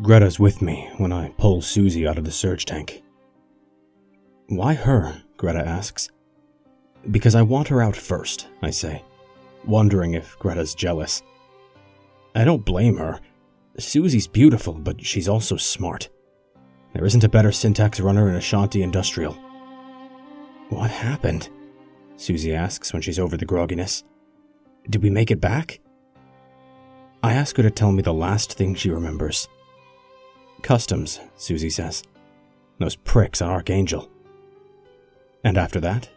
Greta's with me when I pull Susie out of the surge tank. Why her? Greta asks. Because I want her out first, I say, wondering if Greta's jealous. I don't blame her. Susie's beautiful, but she's also smart. There isn't a better syntax runner in Ashanti Industrial. What happened? Susie asks when she's over the grogginess. Did we make it back? I ask her to tell me the last thing she remembers. Customs, Susie says. Those pricks on Archangel. And after that?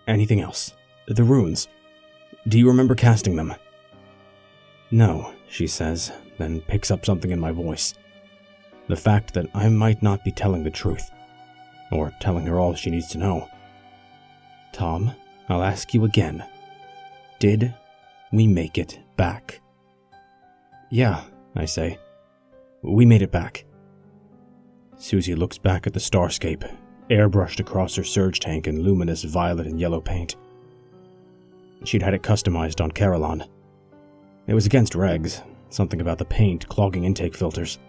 Anything else? The runes. Do you remember casting them? No, she says, then picks up something in my voice. The fact that I might not be telling the truth. Or telling her all she needs to know. Tom, I'll ask you again. Did we make it back? Yeah, I say. We made it back. Susie looks back at the starscape, airbrushed across her surge tank in luminous violet and yellow paint. She'd had it customized on Carillon. It was against regs, something about the paint clogging intake filters.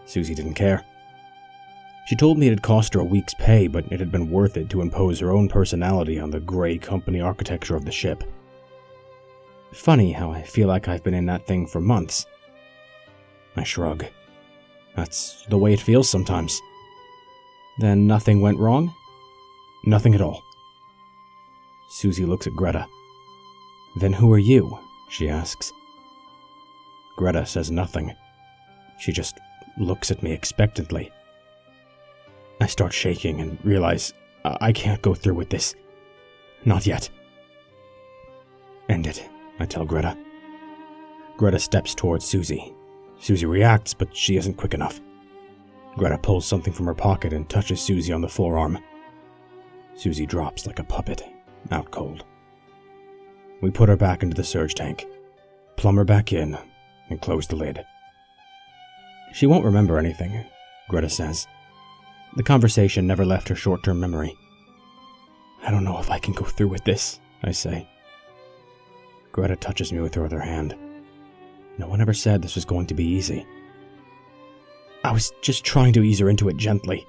Susie didn't care. She told me it had cost her a week's pay, but it had been worth it to impose her own personality on the gray company architecture of the ship. Funny how I feel like I've been in that thing for months. I shrug. That's the way it feels sometimes. Then nothing went wrong? Nothing at all. Susie looks at Greta. Then who are you? She asks. Greta says nothing. She just looks at me expectantly. I start shaking and realize I can't go through with this. Not yet. End it, I tell Greta. Greta steps towards Susie. Susie reacts, but she isn't quick enough. Greta pulls something from her pocket and touches Susie on the forearm. Susie drops like a puppet, out cold. We put her back into the surge tank, plumb her back in, and close the lid. She won't remember anything, Greta says. The conversation never left her short-term memory. I don't know if I can go through with this, I say. Greta touches me with her other hand. No one ever said this was going to be easy. I was just trying to ease her into it gently.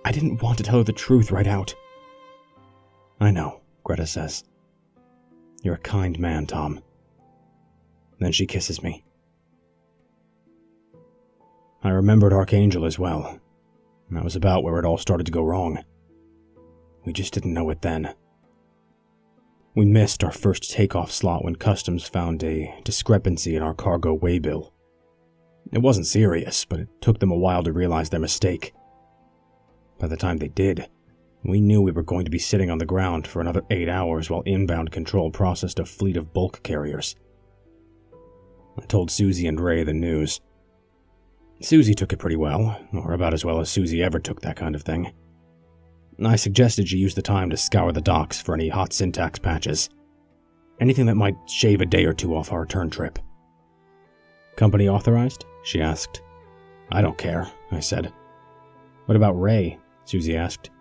I didn't want to tell her the truth right out. I know, Greta says. You're a kind man, Tom. Then she kisses me. I remembered Archangel as well. That was about where it all started to go wrong. We just didn't know it then. We missed our first takeoff slot when Customs found a discrepancy in our cargo waybill. It wasn't serious, but it took them a while to realize their mistake. By the time they did, we knew we were going to be sitting on the ground for another 8 hours while inbound control processed a fleet of bulk carriers. I told Susie and Ray the news. Susie took it pretty well, or about as well as Susie ever took that kind of thing. I suggested she use the time to scour the docks for any hot syntax patches. Anything that might shave a day or two off our return trip. Company authorized? She asked. I don't care, I said. What about Ray? Susie asked.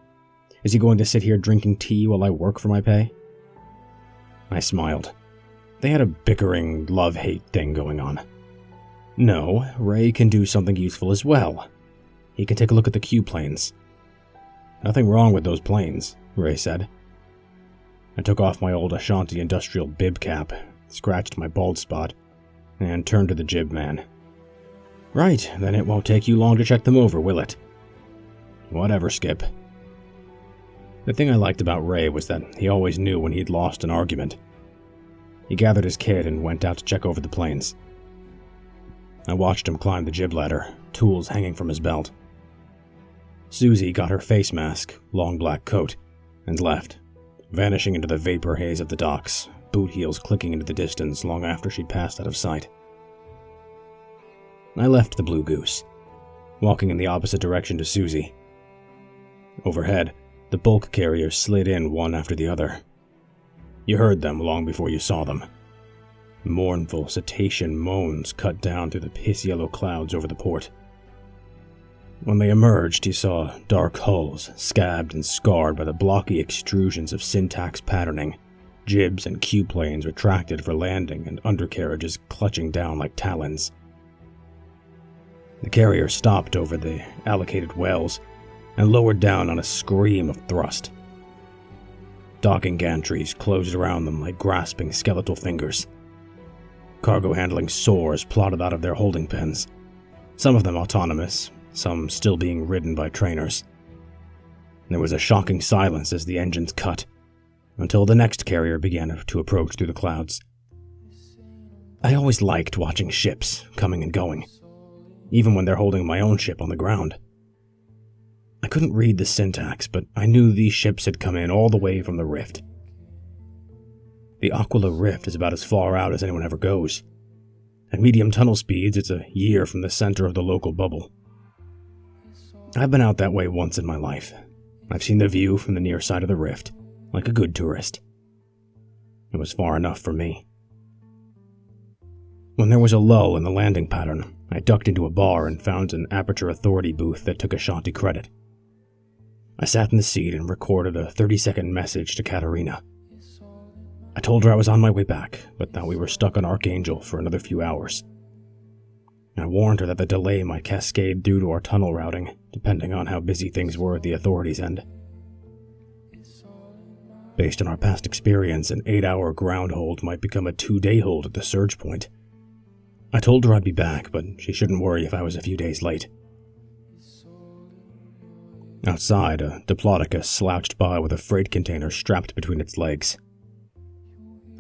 Is he going to sit here drinking tea while I work for my pay? I smiled. They had a bickering love-hate thing going on. No, Ray can do something useful as well. He can take a look at the Q-planes. Nothing wrong with those planes, Ray said. I took off my old Ashanti Industrial bib cap, scratched my bald spot, and turned to the jib man. Right, then it won't take you long to check them over, will it? Whatever, Skip. The thing I liked about Ray was that he always knew when he'd lost an argument. He gathered his kit and went out to check over the planes. I watched him climb the jib ladder, tools hanging from his belt. Susie got her face mask, long black coat, and left, vanishing into the vapor haze of the docks, boot heels clicking into the distance long after she'd passed out of sight. I left the Blue Goose, walking in the opposite direction to Susie. Overhead, the bulk carriers slid in one after the other. You heard them long before you saw them. Mournful, cetacean moans cut down through the piss-yellow clouds over the port. When they emerged, you saw dark hulls, scabbed and scarred by the blocky extrusions of syntax patterning, jibs and Q-planes retracted for landing and undercarriages clutching down like talons. The carrier stopped over the allocated wells and lowered down on a scream of thrust. Docking gantries closed around them like grasping skeletal fingers. Cargo handling soars plodded out of their holding pens, some of them autonomous, some still being ridden by trainers. There was a shocking silence as the engines cut, until the next carrier began to approach through the clouds. I always liked watching ships coming and going, even when they're holding my own ship on the ground. I couldn't read the syntax, but I knew these ships had come in all the way from the rift. The Aquila rift is about as far out as anyone ever goes. At medium tunnel speeds, it's a year from the center of the local bubble. I've been out that way once in my life. I've seen the view from the near side of the rift, like a good tourist. It was far enough for me. When there was a lull in the landing pattern, I ducked into a bar and found an Aperture Authority booth that took a shanty credit. I sat in the seat and recorded a 30-second message to Katerina. I told her I was on my way back, but that we were stuck on Archangel for another few hours. I warned her that the delay might cascade due to our tunnel routing, depending on how busy things were at the authorities' end. Based on our past experience, an 8-hour ground hold might become a 2-day hold at the surge point. I told her I'd be back, but she shouldn't worry if I was a few days late. Outside, a Diplodocus slouched by with a freight container strapped between its legs.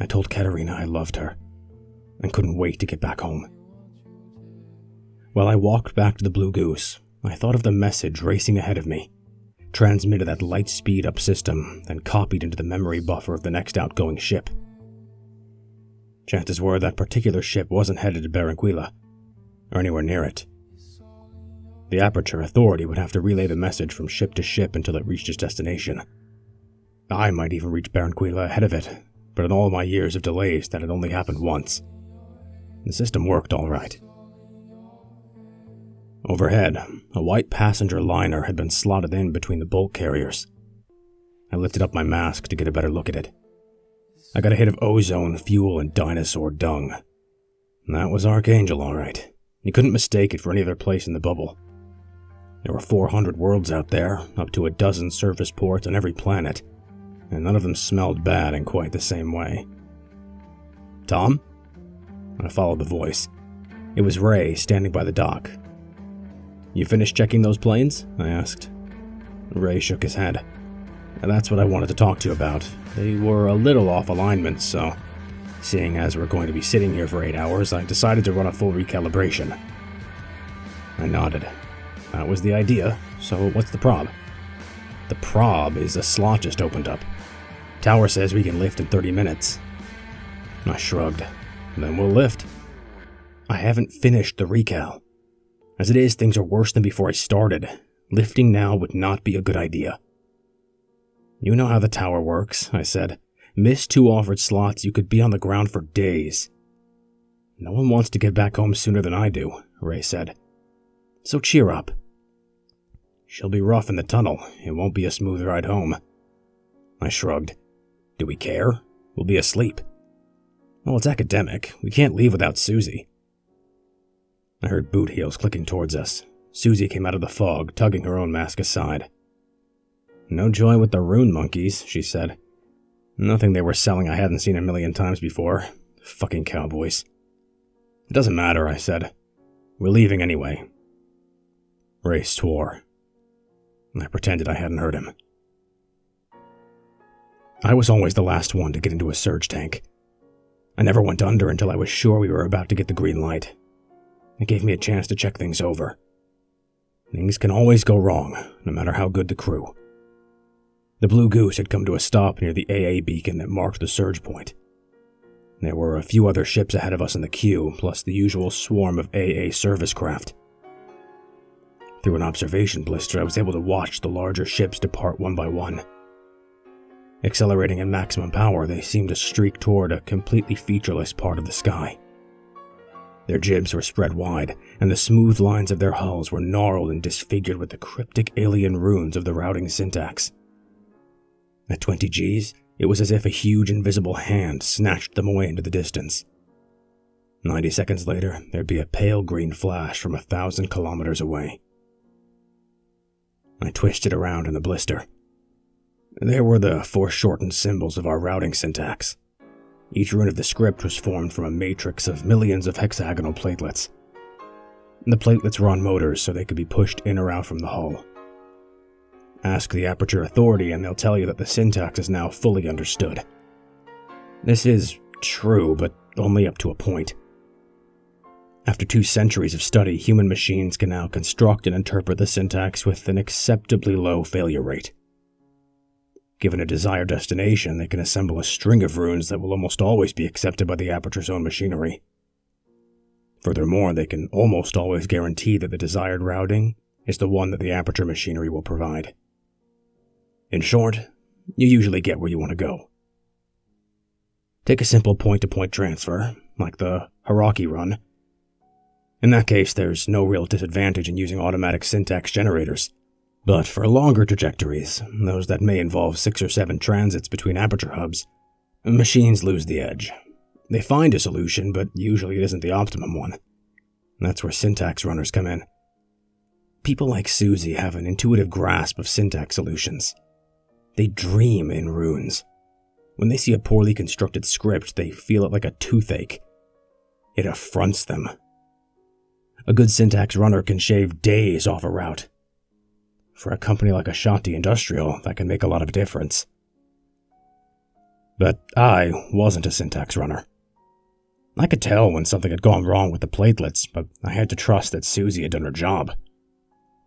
I told Katerina I loved her and couldn't wait to get back home. While I walked back to the Blue Goose, I thought of the message racing ahead of me, transmitted at light speed up system, then copied into the memory buffer of the next outgoing ship. Chances were that particular ship wasn't headed to Aquila, or anywhere near it. The Aperture Authority would have to relay the message from ship to ship until it reached its destination. I might even reach Aquila ahead of it, but in all my years of delays that had only happened once. The system worked all right. Overhead, a white passenger liner had been slotted in between the bulk carriers. I lifted up my mask to get a better look at it. I got a hit of ozone, fuel, and dinosaur dung. That was Archangel, all right. You couldn't mistake it for any other place in the bubble. There were 400 worlds out there, up to a dozen surface ports on every planet, and none of them smelled bad in quite the same way. Tom? I followed the voice. It was Ray, standing by the dock. You finished checking those planes? I asked. Ray shook his head. That's what I wanted to talk to you about. They were a little off alignment, so seeing as we're going to be sitting here for 8 hours, I decided to run a full recalibration. I nodded. That was the idea, so what's the prob? The prob is a slot just opened up. Tower says we can lift in 30 minutes. I shrugged. Then we'll lift. I haven't finished the recal. As it is, things are worse than before I started. Lifting now would not be a good idea. You know how the tower works, I said. Miss 2 offered slots, you could be on the ground for days. No one wants to get back home sooner than I do, Ray said. So cheer up. She'll be rough in the tunnel. It won't be a smooth ride home. I shrugged. Do we care? We'll be asleep. Well, it's academic. We can't leave without Susie. I heard boot heels clicking towards us. Susie came out of the fog, tugging her own mask aside. No joy with the rune monkeys, she said. Nothing they were selling I hadn't seen a million times before. Fucking cowboys. It doesn't matter, I said. We're leaving anyway. Ray swore. I pretended I hadn't heard him. I was always the last one to get into a surge tank. I never went under until I was sure we were about to get the green light. It gave me a chance to check things over. Things can always go wrong, no matter how good the crew. The Blue Goose had come to a stop near the AA beacon that marked the surge point. There were a few other ships ahead of us in the queue, plus the usual swarm of AA service craft. Through an observation blister, I was able to watch the larger ships depart one by one. Accelerating at maximum power, they seemed to streak toward a completely featureless part of the sky. Their jibs were spread wide, and the smooth lines of their hulls were gnarled and disfigured with the cryptic alien runes of the routing syntax. At 20 Gs, it was as if a huge invisible hand snatched them away into the distance. 90 seconds later, there'd be a pale green flash from 1,000 kilometers away. I twisted around in the blister. There were the foreshortened symbols of our routing syntax. Each rune of the script was formed from a matrix of millions of hexagonal platelets. The platelets were on motors so they could be pushed in or out from the hull. Ask the Aperture Authority and they'll tell you that the syntax is now fully understood. This is true, but only up to a point. After 2 centuries of study, human machines can now construct and interpret the syntax with an acceptably low failure rate. Given a desired destination, they can assemble a string of runes that will almost always be accepted by the Aperture's own machinery. Furthermore, they can almost always guarantee that the desired routing is the one that the Aperture machinery will provide. In short, you usually get where you want to go. Take a simple point-to-point transfer, like the Haraki run. In that case, there's no real disadvantage in using automatic syntax generators. But for longer trajectories, those that may involve 6 or 7 transits between Aperture hubs, machines lose the edge. They find a solution, but usually it isn't the optimum one. That's where syntax runners come in. People like Susie have an intuitive grasp of syntax solutions. They dream in runes. When they see a poorly constructed script, they feel it like a toothache. It affronts them. A good syntax runner can shave days off a route. For a company like Ashanti Industrial, that can make a lot of difference. But I wasn't a syntax runner. I could tell when something had gone wrong with the platelets, but I had to trust that Susie had done her job.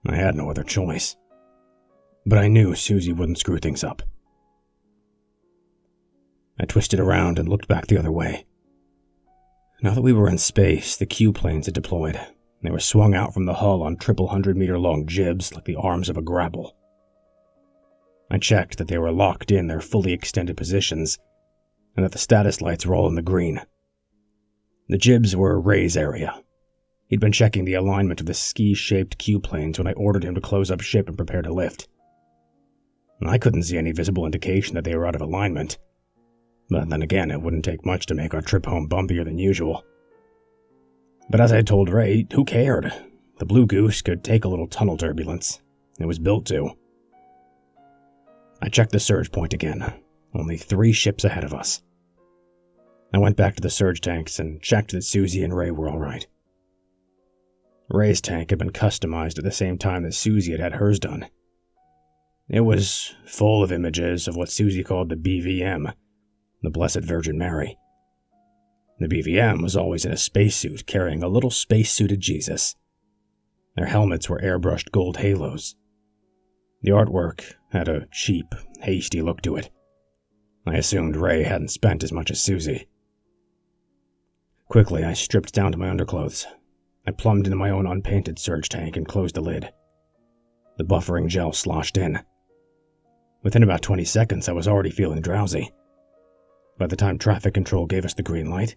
I had no other choice. But I knew Susie wouldn't screw things up. I twisted around and looked back the other way. Now that we were in space, the Q planes had deployed. They were swung out from the hull on triple 100-meter-long jibs like the arms of a grapple. I checked that they were locked in their fully extended positions, and that the status lights were all in the green. The jibs were Ray's area. He'd been checking the alignment of the ski-shaped Q-planes when I ordered him to close up ship and prepare to lift. I couldn't see any visible indication that they were out of alignment, but then again, it wouldn't take much to make our trip home bumpier than usual. But as I told Ray, who cared? The Blue Goose could take a little tunnel turbulence. It was built to. I checked the surge point again. Only 3 ships ahead of us. I went back to the surge tanks and checked that Susie and Ray were alright. Ray's tank had been customized at the same time that Susie had had hers done. It was full of images of what Susie called the BVM, the Blessed Virgin Mary. The BVM was always in a spacesuit carrying a little space-suited Jesus. Their helmets were airbrushed gold halos. The artwork had a cheap, hasty look to it. I assumed Ray hadn't spent as much as Susie. Quickly, I stripped down to my underclothes. I plumbed into my own unpainted surge tank and closed the lid. The buffering gel sloshed in. Within about 20 seconds, I was already feeling drowsy. By the time traffic control gave us the green light,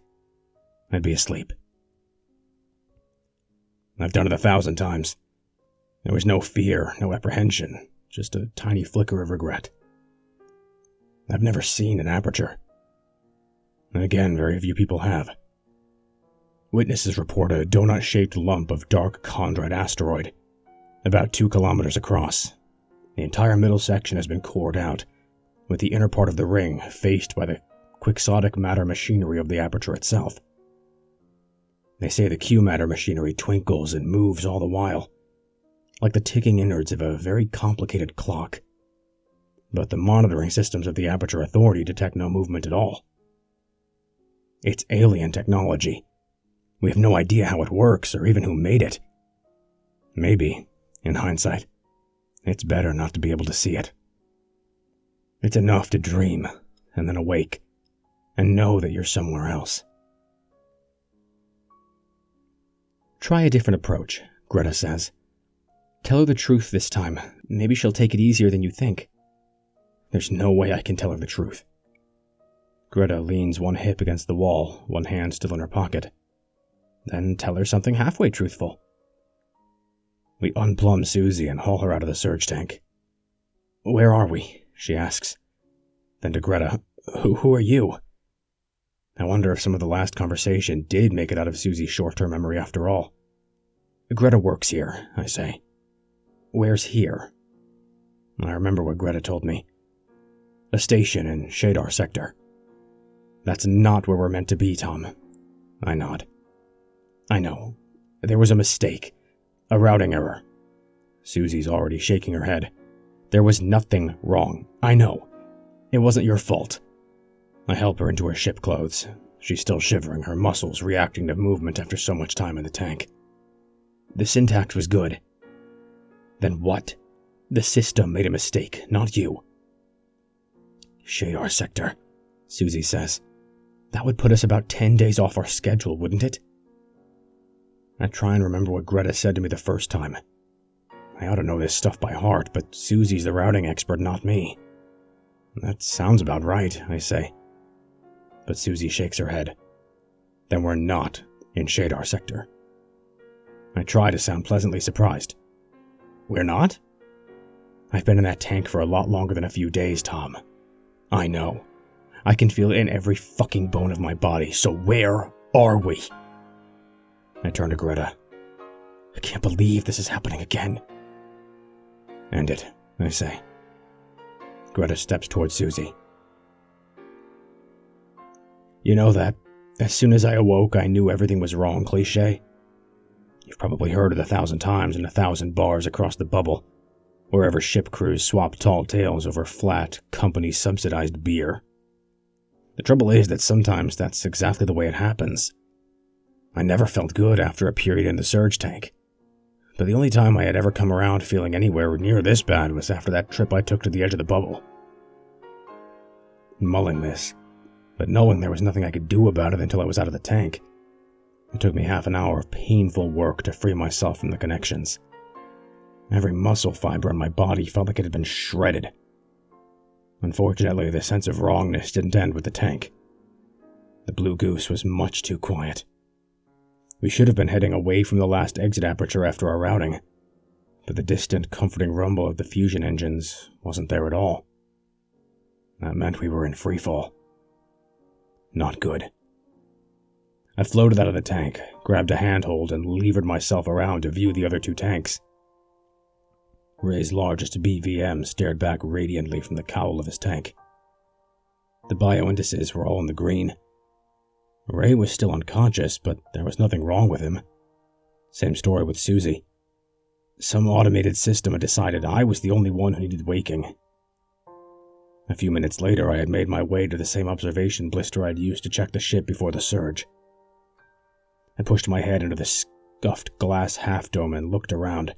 I'd be asleep. I've done it 1,000 times. There was no fear, no apprehension, just a tiny flicker of regret. I've never seen an aperture. And again, very few people have. Witnesses report a donut-shaped lump of dark chondrite asteroid, about 2 kilometers across. The entire middle section has been cored out, with the inner part of the ring faced by the quixotic matter machinery of the aperture itself. They say the Q-matter machinery twinkles and moves all the while, like the ticking innards of a very complicated clock. But the monitoring systems of the Aperture Authority detect no movement at all. It's alien technology. We have no idea how it works or even who made it. Maybe, in hindsight, it's better not to be able to see it. It's enough to dream and then awake and know that you're somewhere else. Try a different approach, Greta says. Tell her the truth this time. Maybe she'll take it easier than you think. There's no way I can tell her the truth. Greta leans one hip against the wall, one hand still in her pocket. Then tell her something halfway truthful. We unplumb Susie and haul her out of the surge tank. Where are we? She asks. Then to Greta, Who are you? I wonder if some of the last conversation did make it out of Susie's short-term memory after all. Greta works here, I say. Where's here? I remember what Greta told me. A station in Shadar sector. That's not where we're meant to be, Tom. I nod. I know. There was a mistake. A routing error. Susie's already shaking her head. There was nothing wrong. I know. It wasn't your fault. I help her into her ship clothes. She's still shivering, her muscles reacting to movement after so much time in the tank. The syntax was good. Then what? The system made a mistake, not you. Shadar sector, Susie says. That would put us about 10 days off our schedule, wouldn't it? I try and remember what Greta said to me the first time. I ought to know this stuff by heart, but Susie's the routing expert, not me. That sounds about right, I say. But Susie shakes her head. Then we're not in Shadar sector. I try to sound pleasantly surprised. We're not? I've been in that tank for a lot longer than a few days, Tom. I know. I can feel it in every fucking bone of my body, so where are we? I turn to Greta. I can't believe this is happening again. End it, I say. Greta steps towards Susie. You know that, as soon as I awoke, I knew everything was wrong cliché? You've probably heard it 1,000 times in 1,000 bars across the bubble, wherever ship crews swap tall tales over flat, company-subsidized beer. The trouble is that sometimes that's exactly the way it happens. I never felt good after a period in the surge tank, but the only time I had ever come around feeling anywhere near this bad was after that trip I took to the edge of the bubble. Mulling this, but knowing there was nothing I could do about it until I was out of the tank, it took me half an hour of painful work to free myself from the connections. Every muscle fiber in my body felt like it had been shredded. Unfortunately, the sense of wrongness didn't end with the tank. The Blue Goose was much too quiet. We should have been heading away from the last exit aperture after our routing, but the distant, comforting rumble of the fusion engines wasn't there at all. That meant we were in freefall. Not good. I floated out of the tank, grabbed a handhold, and levered myself around to view the other two tanks. Ray's largest BVM stared back radiantly from the cowl of his tank. The bioindices were all in the green. Ray was still unconscious, but there was nothing wrong with him. Same story with Susie. Some automated system had decided I was the only one who needed waking. A few minutes later, I had made my way to the same observation blister I'd used to check the ship before the surge. I pushed my head into the scuffed glass half-dome and looked around.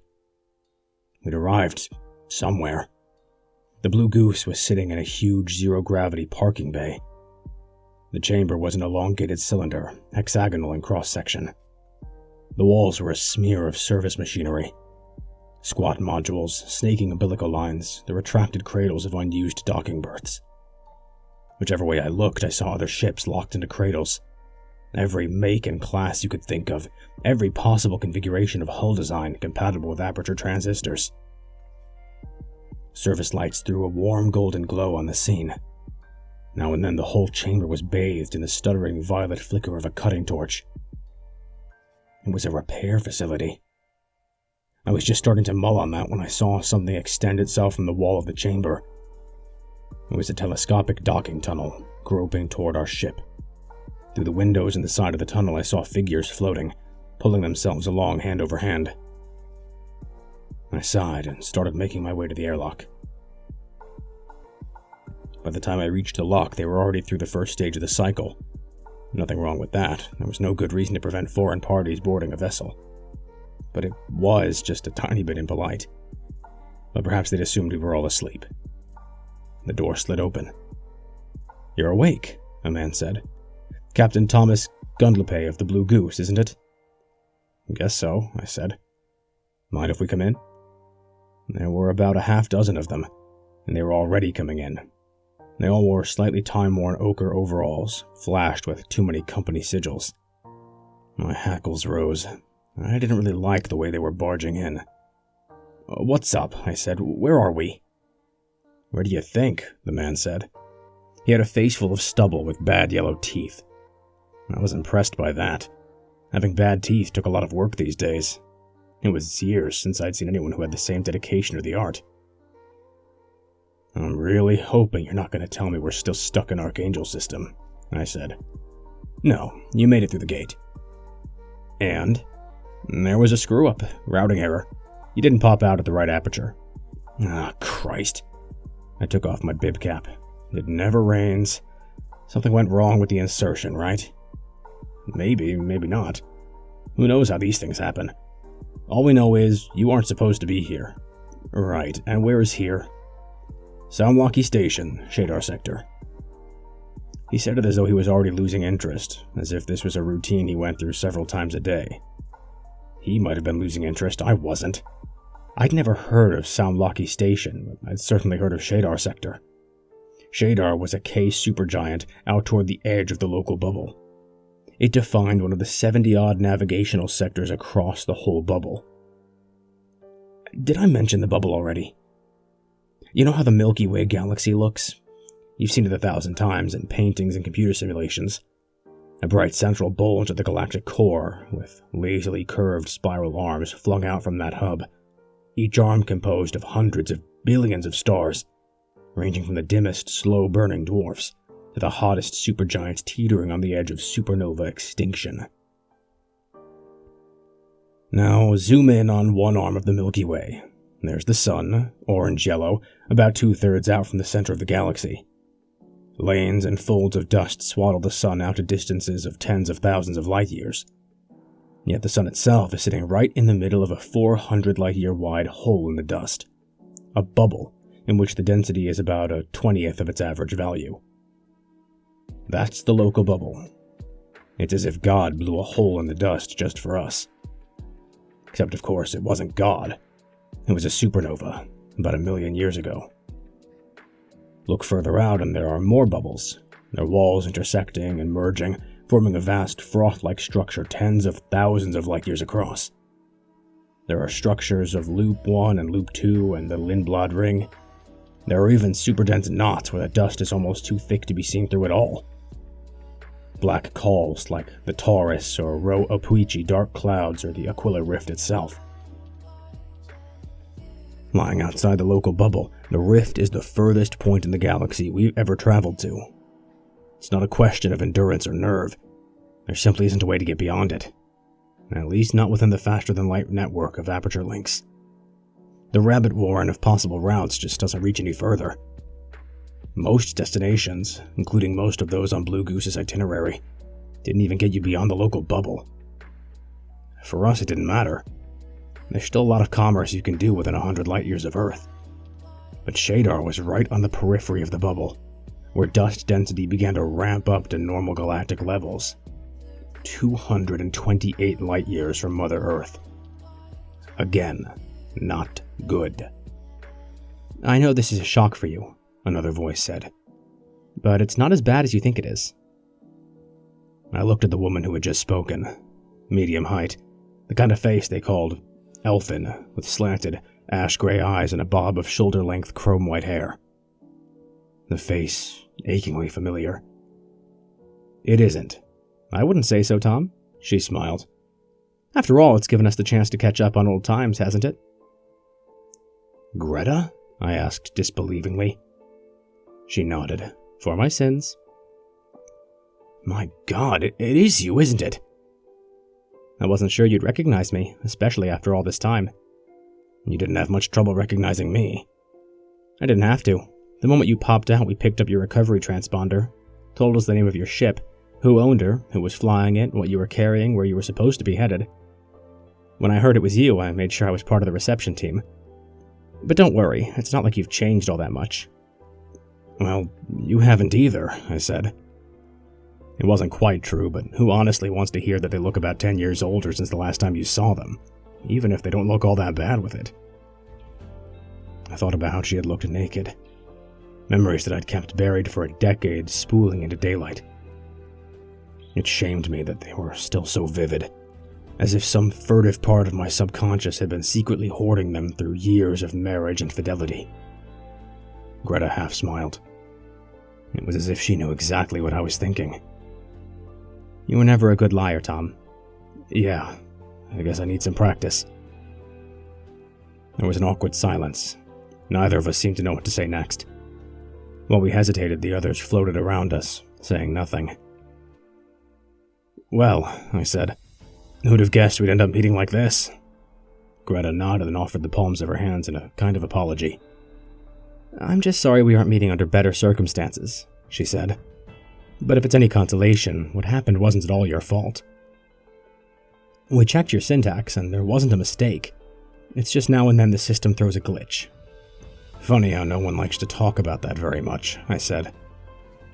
We'd arrived somewhere. The Blue Goose was sitting in a huge zero-gravity parking bay. The chamber was an elongated cylinder, hexagonal in cross-section. The walls were a smear of service machinery. Squat modules, snaking umbilical lines, the retracted cradles of unused docking berths. Whichever way I looked, I saw other ships locked into cradles. Every make and class you could think of, every possible configuration of hull design compatible with aperture transistors. Service lights threw a warm golden glow on the scene. Now and then the whole chamber was bathed in the stuttering violet flicker of a cutting torch. It was a repair facility. I was just starting to mull on that when I saw something extend itself from the wall of the chamber. It was a telescopic docking tunnel, groping toward our ship. Through the windows in the side of the tunnel I saw figures floating, pulling themselves along hand over hand. I sighed and started making my way to the airlock. By the time I reached the lock, they were already through the first stage of the cycle. Nothing wrong with that. There was no good reason to prevent foreign parties boarding a vessel. But it was just a tiny bit impolite. But perhaps they'd assumed we were all asleep. The door slid open. "You're awake," a man said. "Captain Thomas Gundlepe of the Blue Goose, isn't it?" "Guess so," I said. "Mind if we come in?" There were about a half-dozen of them, and they were already coming in. They all wore slightly time-worn ochre overalls, flashed with too many company sigils. My hackles rose. I didn't really like the way they were barging in. "What's up?" I said. "Where are we?" "Where do you think?" the man said. He had a face full of stubble with bad yellow teeth. I was impressed by that. Having bad teeth took a lot of work these days. It was years since I'd seen anyone who had the same dedication to the art. I'm really hoping you're not going to tell me we're still stuck in Archangel system, I said. No, you made it through the gate. And? There was a screw-up, routing error. You didn't pop out at the right aperture. Ah, Christ. I took off my bib cap. It never rains. Something went wrong with the insertion, right? Maybe, maybe not. Who knows how these things happen? All we know is you aren't supposed to be here. Right, and where is here? Soundwalkie Station, Shadar Sector. He said it as though he was already losing interest, as if this was a routine he went through several times a day. He might have been losing interest, I wasn't. I'd never heard of Soundwalkie Station, but I'd certainly heard of Shadar Sector. Shadar was a K supergiant out toward the edge of the local bubble. It defined one of the 70-odd navigational sectors across the whole bubble. Did I mention the bubble already? You know how the Milky Way galaxy looks? You've seen it 1,000 times in paintings and computer simulations. A bright central bulge at the galactic core, with lazily curved spiral arms flung out from that hub, each arm composed of hundreds of billions of stars, ranging from the dimmest, slow-burning dwarfs to the hottest supergiants teetering on the edge of supernova extinction. Now, zoom in on one arm of the Milky Way. There's the sun, orange-yellow, about 2/3 out from the center of the galaxy. Lanes and folds of dust swaddle the sun out to distances of tens of thousands of light-years. Yet the sun itself is sitting right in the middle of a 400 light-year-wide hole in the dust. A bubble in which the density is about a 20th of its average value. That's the local bubble. It's as if God blew a hole in the dust just for us. Except, of course, it wasn't God. It was a supernova, about 1 million years ago. Look further out and there are more bubbles, their walls intersecting and merging, forming a vast froth-like structure tens of thousands of light-years across. There are structures of Loop 1 and Loop 2 and the Lindblad Ring. There are even super-dense knots where the dust is almost too thick to be seen through at all. Black calls like the Taurus or Rho Apuichi dark clouds or the Aquila rift itself. Lying outside the local bubble, the rift is the furthest point in the galaxy we've ever traveled to. It's not a question of endurance or nerve. There simply isn't a way to get beyond it. At least not within the faster-than-light network of aperture links. The rabbit warren of possible routes just doesn't reach any further. Most destinations, including most of those on Blue Goose's itinerary, didn't even get you beyond the local bubble. For us, it didn't matter. There's still a lot of commerce you can do within 100 light-years of Earth. But Shadar was right on the periphery of the bubble, where dust density began to ramp up to normal galactic levels. 228 light-years from Mother Earth. Again, not good. I know this is a shock for you, another voice said, but it's not as bad as you think it is. I looked at the woman who had just spoken, medium height, the kind of face they called elfin, with slanted, ash-gray eyes and a bob of shoulder-length chrome-white hair. The face achingly familiar. It isn't. I wouldn't say so, Tom, she smiled. After all, it's given us the chance to catch up on old times, hasn't it? Greta? I asked disbelievingly. She nodded. For my sins. My God, it is you, isn't it? I wasn't sure you'd recognize me, especially after all this time. You didn't have much trouble recognizing me. I didn't have to. The moment you popped out, we picked up your recovery transponder, told us the name of your ship, who owned her, who was flying it, what you were carrying, where you were supposed to be headed. When I heard it was you, I made sure I was part of the reception team. But don't worry, it's not like you've changed all that much. Well, you haven't either, I said. It wasn't quite true, but who honestly wants to hear that they look about 10 years older since the last time you saw them, even if they don't look all that bad with it? I thought about how she had looked naked. Memories that I'd kept buried for a decade spooling into daylight. It shamed me that they were still so vivid, as if some furtive part of my subconscious had been secretly hoarding them through years of marriage and fidelity. Greta half smiled. It was as if she knew exactly what I was thinking. You were never a good liar, Tom. Yeah, I guess I need some practice. There was an awkward silence. Neither of us seemed to know what to say next. While we hesitated, the others floated around us, saying nothing. Well, I said, who'd have guessed we'd end up meeting like this? Greta nodded and offered the palms of her hands in a kind of apology. I'm just sorry we aren't meeting under better circumstances, she said. But if it's any consolation, what happened wasn't at all your fault. We checked your syntax, and there wasn't a mistake. It's just now and then the system throws a glitch. Funny how no one likes to talk about that very much, I said.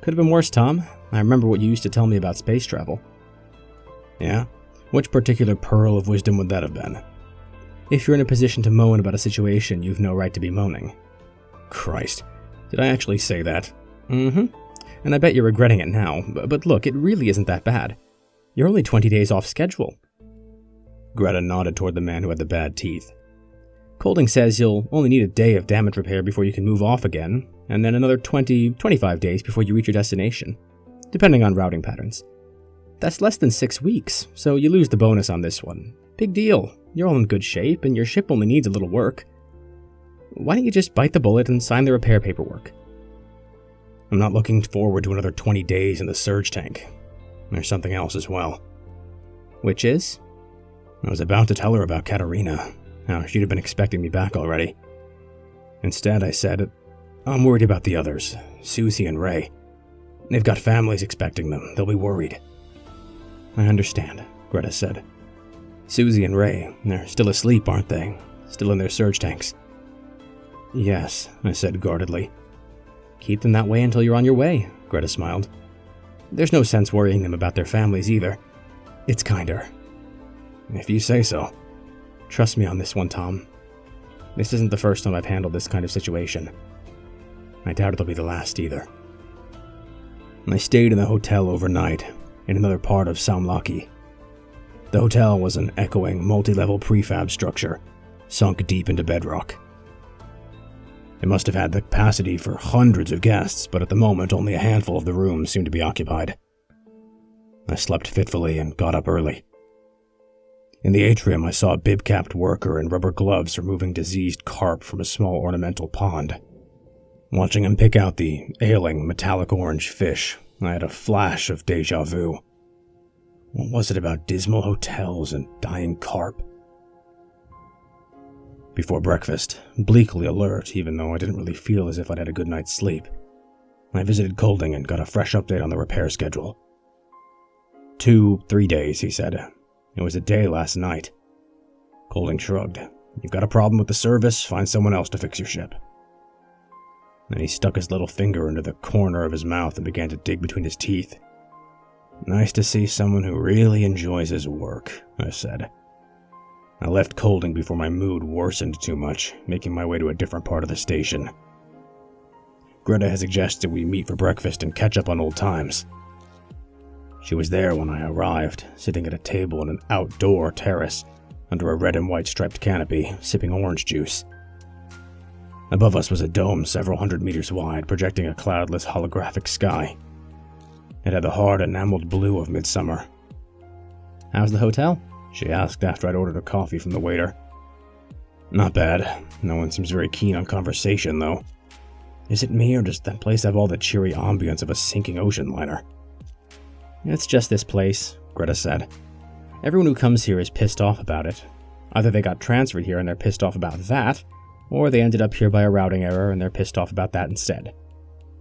Could have been worse, Tom. I remember what you used to tell me about space travel. Yeah? Which particular pearl of wisdom would that have been? If you're in a position to moan about a situation, you've no right to be moaning. Christ, did I actually say that? Mm-hmm. And I bet you're regretting it now, but look, it really isn't that bad. You're only 20 days off schedule. Greta nodded toward the man who had the bad teeth. Colding says you'll only need a day of damage repair before you can move off again, and then another 25 days before you reach your destination, depending on routing patterns. That's less than 6 weeks, so you lose the bonus on this one. Big deal. You're all in good shape, and your ship only needs a little work. Why don't you just bite the bullet and sign the repair paperwork? I'm not looking forward to another 20 days in the surge tank. There's something else as well. Which is? I was about to tell her about Katerina, how she'd have been expecting me back already. Instead, I said, I'm worried about the others, Susie and Ray. They've got families expecting them. They'll be worried. I understand, Greta said. Susie and Ray, they're still asleep, aren't they? Still in their surge tanks. Yes, I said guardedly. Keep them that way until you're on your way, Greta smiled. There's no sense worrying them about their families either. It's kinder. If you say so. Trust me on this one, Tom. This isn't the first time I've handled this kind of situation. I doubt it'll be the last either. I stayed in the hotel overnight, in another part of Samlaki. The hotel was an echoing, multi-level prefab structure, sunk deep into bedrock. It must have had the capacity for hundreds of guests, but at the moment only a handful of the rooms seemed to be occupied. I slept fitfully and got up early. In the atrium, I saw a bib-capped worker in rubber gloves removing diseased carp from a small ornamental pond. Watching him pick out the ailing, metallic orange fish, I had a flash of déjà vu. What was it about dismal hotels and dying carp? Before breakfast, bleakly alert even though I didn't really feel as if I'd had a good night's sleep, I visited Colding and got a fresh update on the repair schedule. 2-3 days, he said. It was a day last night. Colding shrugged. You've got a problem with the service, find someone else to fix your ship. Then he stuck his little finger into the corner of his mouth and began to dig between his teeth. Nice to see someone who really enjoys his work, I said. I left Colding before my mood worsened too much, making my way to a different part of the station. Greta had suggested we meet for breakfast and catch up on old times. She was there when I arrived, sitting at a table on an outdoor terrace, under a red and white striped canopy, sipping orange juice. Above us was a dome several hundred meters wide, projecting a cloudless holographic sky. It had the hard enameled blue of midsummer. How's the hotel? She asked after I'd ordered a coffee from the waiter. Not bad. No one seems very keen on conversation, though. Is it me, or does that place have all the cheery ambience of a sinking ocean liner? It's just this place, Greta said. Everyone who comes here is pissed off about it. Either they got transferred here and they're pissed off about that, or they ended up here by a routing error and they're pissed off about that instead.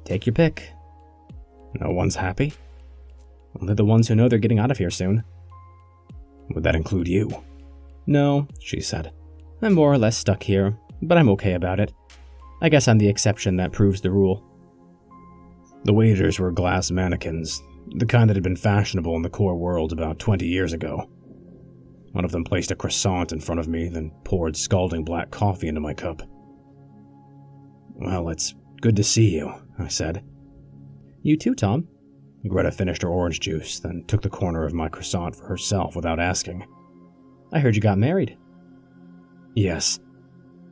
Take your pick. No one's happy? Only the ones who know they're getting out of here soon. Would that include you? No, she said. I'm more or less stuck here, but I'm okay about it. I guess I'm the exception that proves the rule. The waiters were glass mannequins, the kind that had been fashionable in the core world about 20 years ago. One of them placed a croissant in front of me, then poured scalding black coffee into my cup. Well, it's good to see you, I said. You too, Tom. Greta finished her orange juice, then took the corner of my croissant for herself without asking. I heard you got married. Yes.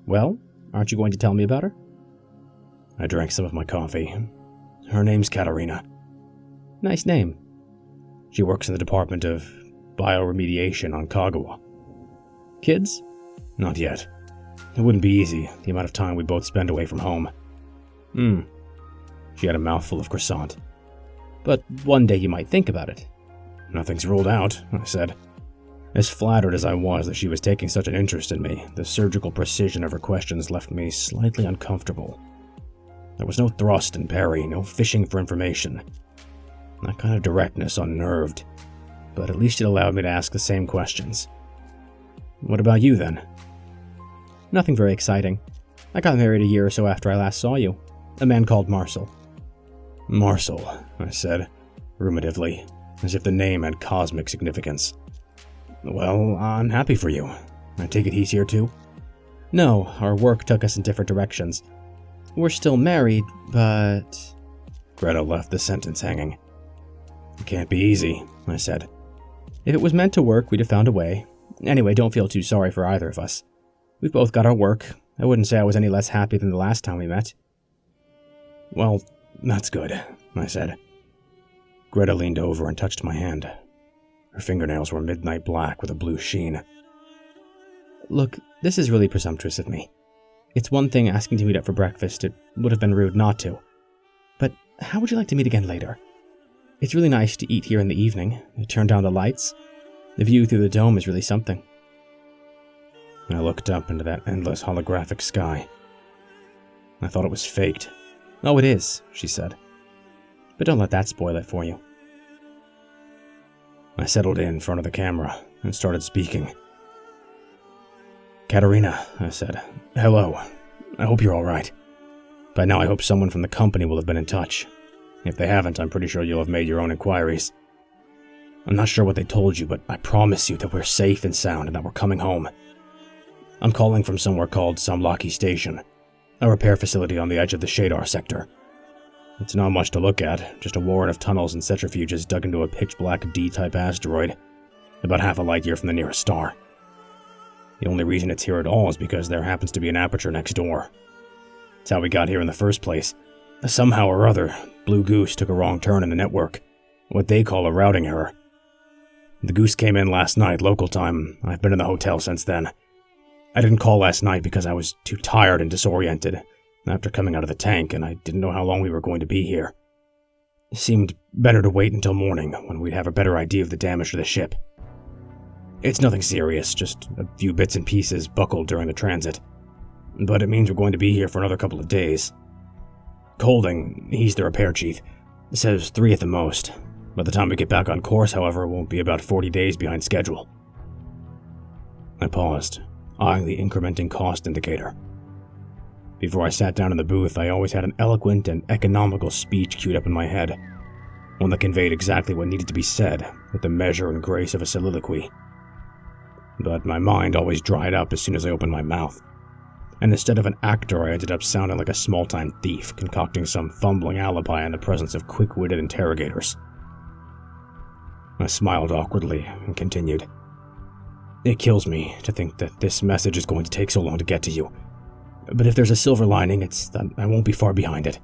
Well, aren't you going to tell me about her? I drank some of my coffee. Her name's Katerina. Nice name. She works in the Department of Bioremediation on Kagawa. Kids? Not yet. It wouldn't be easy, the amount of time we both spend away from home. She had a mouthful of croissant. But one day you might think about it. Nothing's ruled out, I said. As flattered as I was that she was taking such an interest in me, the surgical precision of her questions left me slightly uncomfortable. There was no thrust and parry, no fishing for information. That kind of directness unnerved, but at least it allowed me to ask the same questions. What about you, then? Nothing very exciting. I got married a year or so after I last saw you. A man called Marcel. Marcel, I said, ruminatively, as if the name had cosmic significance. Well, I'm happy for you. I take it he's here too? No, our work took us in different directions. We're still married, but... Greta left the sentence hanging. It can't be easy, I said. If it was meant to work, we'd have found a way. Anyway, don't feel too sorry for either of us. We've both got our work. I wouldn't say I was any less happy than the last time we met. Well, that's good, I said. Greta leaned over and touched my hand. Her fingernails were midnight black with a blue sheen. Look, this is really presumptuous of me. It's one thing asking to meet up for breakfast. It would have been rude not to. But how would you like to meet again later? It's really nice to eat here in the evening. Turn down the lights. The view through the dome is really something. I looked up into that endless holographic sky. I thought it was faked. Oh, it is, she said. But don't let that spoil it for you. I settled in front of the camera and started speaking. Katerina, I said. Hello. I hope you're all right. By now I hope someone from the company will have been in touch. If they haven't, I'm pretty sure you'll have made your own inquiries. I'm not sure what they told you, but I promise you that we're safe and sound and that we're coming home. I'm calling from somewhere called Samlaki Station, a repair facility on the edge of the Shadar sector. It's not much to look at, just a warren of tunnels and centrifuges dug into a pitch-black D-type asteroid, about half a light year from the nearest star. The only reason it's here at all is because there happens to be an aperture next door. It's how we got here in the first place. Somehow or other, Blue Goose took a wrong turn in the network, what they call a routing error. The Goose came in last night, local time. I've been in the hotel since then. I didn't call last night because I was too tired and disoriented after coming out of the tank, and I didn't know how long we were going to be here. It seemed better to wait until morning, when we'd have a better idea of the damage to the ship. It's nothing serious, just a few bits and pieces buckled during the transit. But it means we're going to be here for another couple of days. Colding, he's the repair chief, says 3 at the most. By the time we get back on course, however, we'll be about 40 days behind schedule. I paused, eyeing the incrementing cost indicator. Before I sat down in the booth, I always had an eloquent and economical speech queued up in my head, one that conveyed exactly what needed to be said, with the measure and grace of a soliloquy. But my mind always dried up as soon as I opened my mouth, and instead of an actor, I ended up sounding like a small-time thief, concocting some fumbling alibi in the presence of quick-witted interrogators. I smiled awkwardly and continued. It kills me to think that this message is going to take so long to get to you. But if there's a silver lining, it's that I won't be far behind it.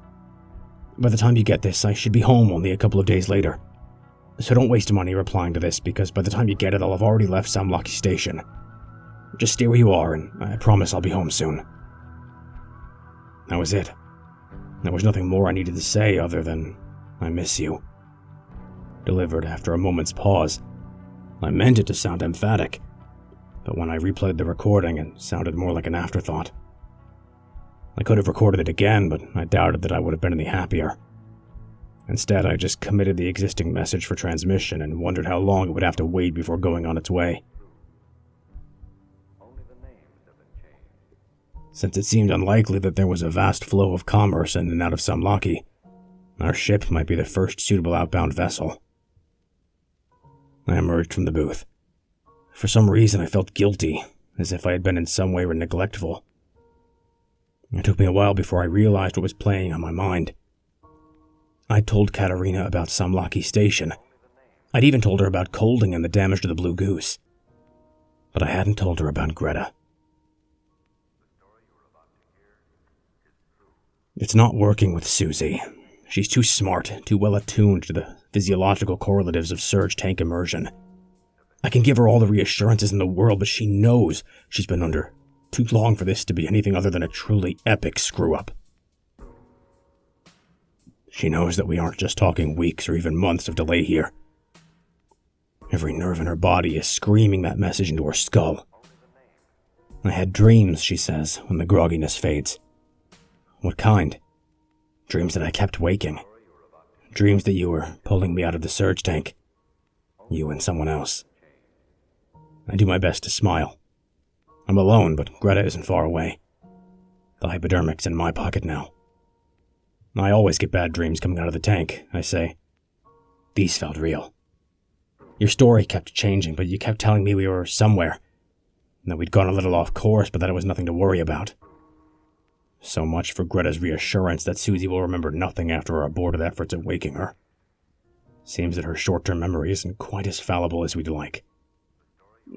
By the time you get this, I should be home only a couple of days later. So don't waste money replying to this, because by the time you get it, I'll have already left Samlaki Station. Just stay where you are, and I promise I'll be home soon. That was it. There was nothing more I needed to say other than, I miss you. Delivered after a moment's pause. I meant it to sound emphatic, but when I replayed the recording, it sounded more like an afterthought. I could have recorded it again, but I doubted that I would have been any happier. Instead, I just committed the existing message for transmission and wondered how long it would have to wait before going on its way. Since it seemed unlikely that there was a vast flow of commerce in and out of Samlaki, our ship might be the first suitable outbound vessel. I emerged from the booth. For some reason, I felt guilty, as if I had been in some way neglectful. It took me a while before I realized what was playing on my mind. I'd told Katerina about Samlaki Station. I'd even told her about Colding and the damage to the Blue Goose. But I hadn't told her about Greta. It's not working with Susie. She's too smart, too well attuned to the physiological correlatives of surge tank immersion. I can give her all the reassurances in the world, but she knows she's been under too long for this to be anything other than a truly epic screw-up. She knows that we aren't just talking weeks or even months of delay here. Every nerve in her body is screaming that message into her skull. I had dreams, she says, when the grogginess fades. What kind? Dreams that I kept waking. Dreams that you were pulling me out of the surge tank. You and someone else. I do my best to smile. I'm alone, but Greta isn't far away. The hypodermic's in my pocket now. I always get bad dreams coming out of the tank, I say. These felt real. Your story kept changing, but you kept telling me we were somewhere. And that we'd gone a little off course, but that it was nothing to worry about. So much for Greta's reassurance that Susie will remember nothing after our aborted efforts at waking her. Seems that her short-term memory isn't quite as fallible as we'd like.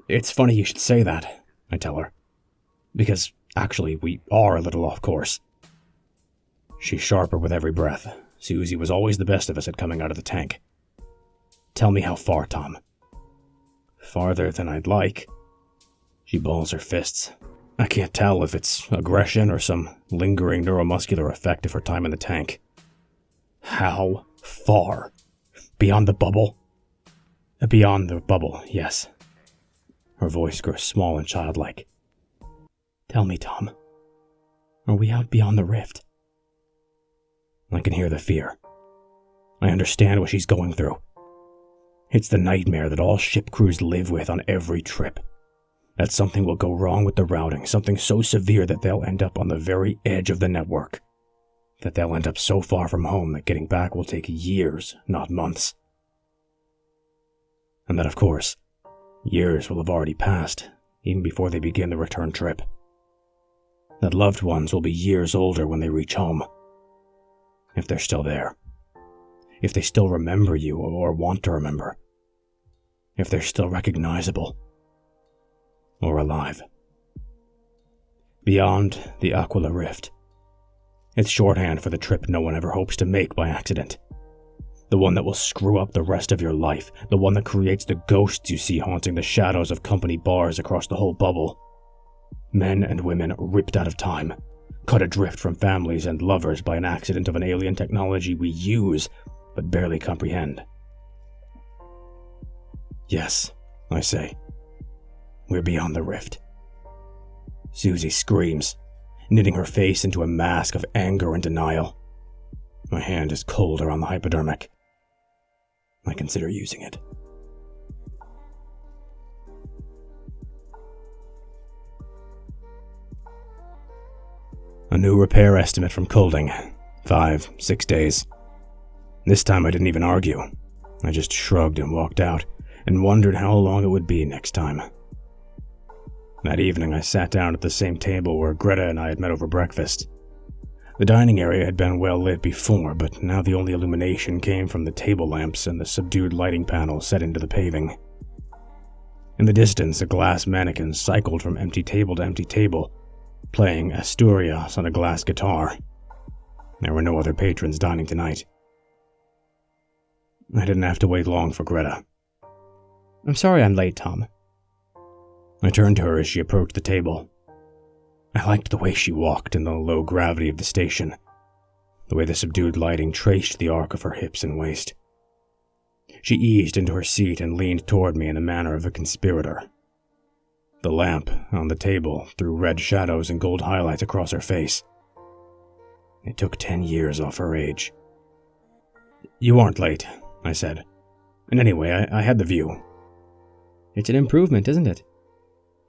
It's funny you should say that, I tell her. Because, actually, we are a little off course. She's sharper with every breath. Susie was always the best of us at coming out of the tank. Tell me how far, Tom. Farther than I'd like. She balls her fists. I can't tell if it's aggression or some lingering neuromuscular effect of her time in the tank. How far? Beyond the bubble? Beyond the bubble, yes. Her voice grows small and childlike. Tell me, Tom. Are we out beyond the rift? I can hear the fear. I understand what she's going through. It's the nightmare that all ship crews live with on every trip. That something will go wrong with the routing, something so severe that they'll end up on the very edge of the network. That they'll end up so far from home that getting back will take years, not months. And that, of course, years will have already passed, even before they begin the return trip. That loved ones will be years older when they reach home. If they're still there. If they still remember you or want to remember. If they're still recognizable. Or alive. Beyond the Aquila rift. It's shorthand for the trip no one ever hopes to make by accident. The one that will screw up the rest of your life. The one that creates the ghosts you see haunting the shadows of company bars across the whole bubble. Men and women ripped out of time. Cut adrift from families and lovers by an accident of an alien technology we use, but barely comprehend. Yes, I say. We're beyond the rift. Susie screams, knitting her face into a mask of anger and denial. My hand is cold around the hypodermic. I consider using it. A new repair estimate from Colding. 5-6 days. This time I didn't even argue. I just shrugged and walked out, and wondered how long it would be next time. That evening I sat down at the same table where Greta and I had met over breakfast. The dining area had been well lit before, but now the only illumination came from the table lamps and the subdued lighting panel set into the paving. In the distance, a glass mannequin cycled from empty table to empty table, playing Asturias on a glass guitar. There were no other patrons dining tonight. I didn't have to wait long for Greta. I'm sorry I'm late, Tom. I turned to her as she approached the table. I liked the way she walked in the low gravity of the station, the way the subdued lighting traced the arc of her hips and waist. She eased into her seat and leaned toward me in the manner of a conspirator. The lamp on the table threw red shadows and gold highlights across her face. It took 10 years off her age. You aren't late, I said. And anyway, I had the view. It's an improvement, isn't it?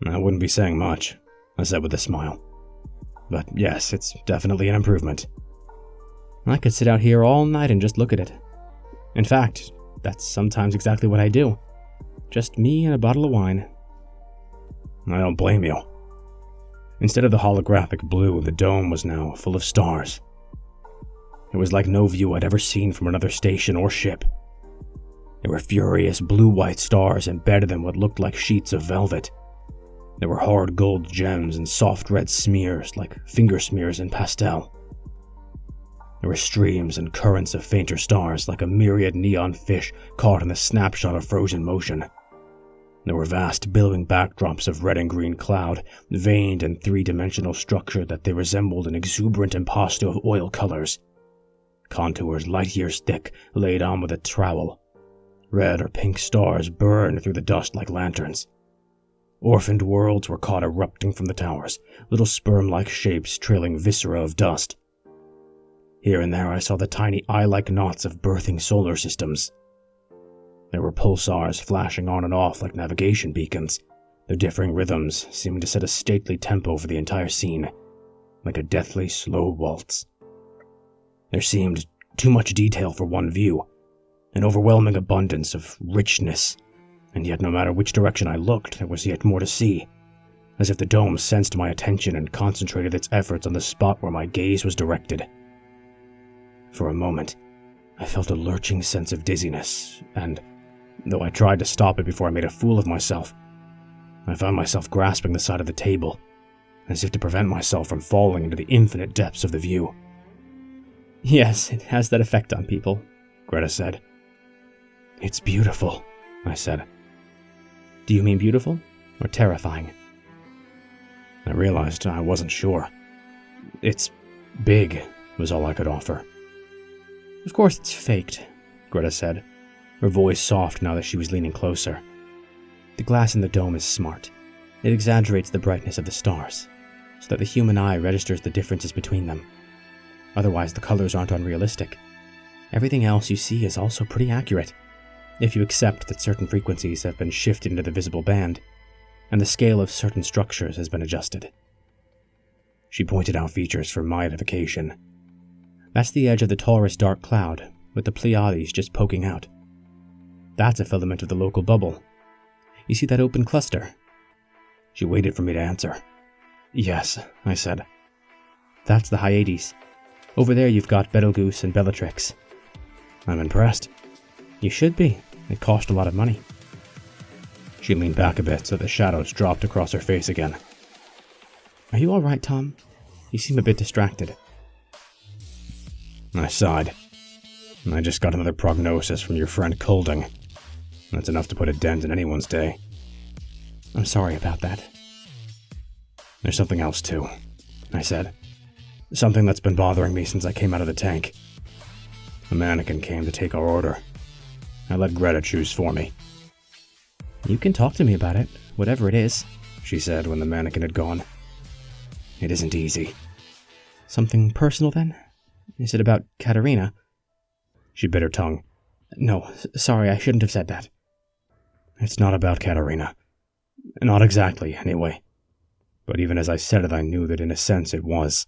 I wouldn't be saying much, I said with a smile. But yes, it's definitely an improvement. I could sit out here all night and just look at it. In fact, that's sometimes exactly what I do. Just me and a bottle of wine. I don't blame you. Instead of the holographic blue, the dome was now full of stars. It was like no view I'd ever seen from another station or ship. There were furious blue-white stars embedded in what looked like sheets of velvet. There were hard gold gems and soft red smears like finger smears in pastel. There were streams and currents of fainter stars, like a myriad neon fish caught in a snapshot of frozen motion. There were vast, billowing backdrops of red and green cloud, veined in three-dimensional structure that they resembled an exuberant impasto of oil colors. Contours light years thick, laid on with a trowel. Red or pink stars burned through the dust like lanterns. Orphaned worlds were caught erupting from the towers, little sperm-like shapes trailing viscera of dust. Here and there I saw the tiny eye-like knots of birthing solar systems. There were pulsars flashing on and off like navigation beacons, their differing rhythms seeming to set a stately tempo for the entire scene, like a deathly slow waltz. There seemed too much detail for one view, an overwhelming abundance of richness, and yet no matter which direction I looked, there was yet more to see, as if the dome sensed my attention and concentrated its efforts on the spot where my gaze was directed. For a moment, I felt a lurching sense of dizziness, and, though I tried to stop it before I made a fool of myself, I found myself grasping the side of the table, as if to prevent myself from falling into the infinite depths of the view. "Yes, it has that effect on people," Greta said. "It's beautiful," I said. "Do you mean beautiful, or terrifying?" I realized I wasn't sure. "It's big," was all I could offer. "Of course it's faked," Greta said, her voice soft now that she was leaning closer. "The glass in the dome is smart. It exaggerates the brightness of the stars, so that the human eye registers the differences between them. Otherwise, the colors aren't unrealistic. Everything else you see is also pretty accurate, if you accept that certain frequencies have been shifted into the visible band, and the scale of certain structures has been adjusted." She pointed out features for my edification. "That's the edge of the Taurus dark cloud, with the Pleiades just poking out. That's a filament of the local bubble. You see that open cluster?" She waited for me to answer. "Yes," I said. "That's the Hyades. Over there you've got Betelgeuse and Bellatrix." "I'm impressed." "You should be. It cost a lot of money." She leaned back a bit so the shadows dropped across her face again. "Are you all right, Tom? You seem a bit distracted." I sighed. "I just got another prognosis from your friend Colding. That's enough to put a dent in anyone's day." "I'm sorry about that." "There's something else too," I said. "Something that's been bothering me since I came out of the tank. A mannequin came to take our order. I let Greta choose for me." "You can talk to me about it, whatever it is," she said when the mannequin had gone. "It isn't easy." "Something personal, then? Is it about Katerina?" She bit her tongue. "No, sorry, I shouldn't have said that." "It's not about Katerina. Not exactly, anyway. But even as I said it, I knew that in a sense it was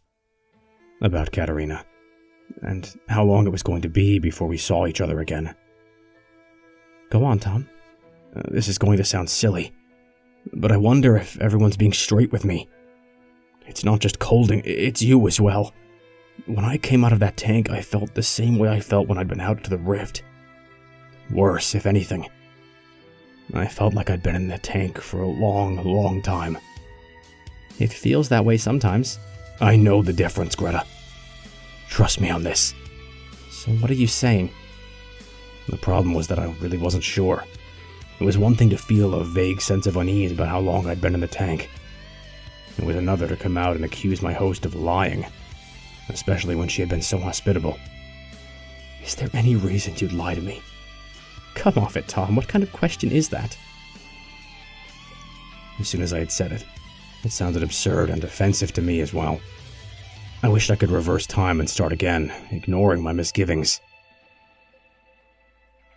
about Katerina, and how long it was going to be before we saw each other again." "Go on, Tom." This is going to sound silly, but I wonder if everyone's being straight with me. It's not just Colding, it's you as well. When I came out of that tank, I felt the same way I felt when I'd been out to the rift. Worse, if anything. I felt like I'd been in the tank for a long, long time. "It feels that way sometimes." "I know the difference, Greta. Trust me on this." "So what are you saying?" The problem was that I really wasn't sure. It was one thing to feel a vague sense of unease about how long I'd been in the tank. It was another to come out and accuse my host of lying, especially when she had been so hospitable. "Is there any reason you'd lie to me?" "Come off it, Tom. What kind of question is that?" As soon as I had said it, it sounded absurd and offensive to me as well. I wished I could reverse time and start again, ignoring my misgivings.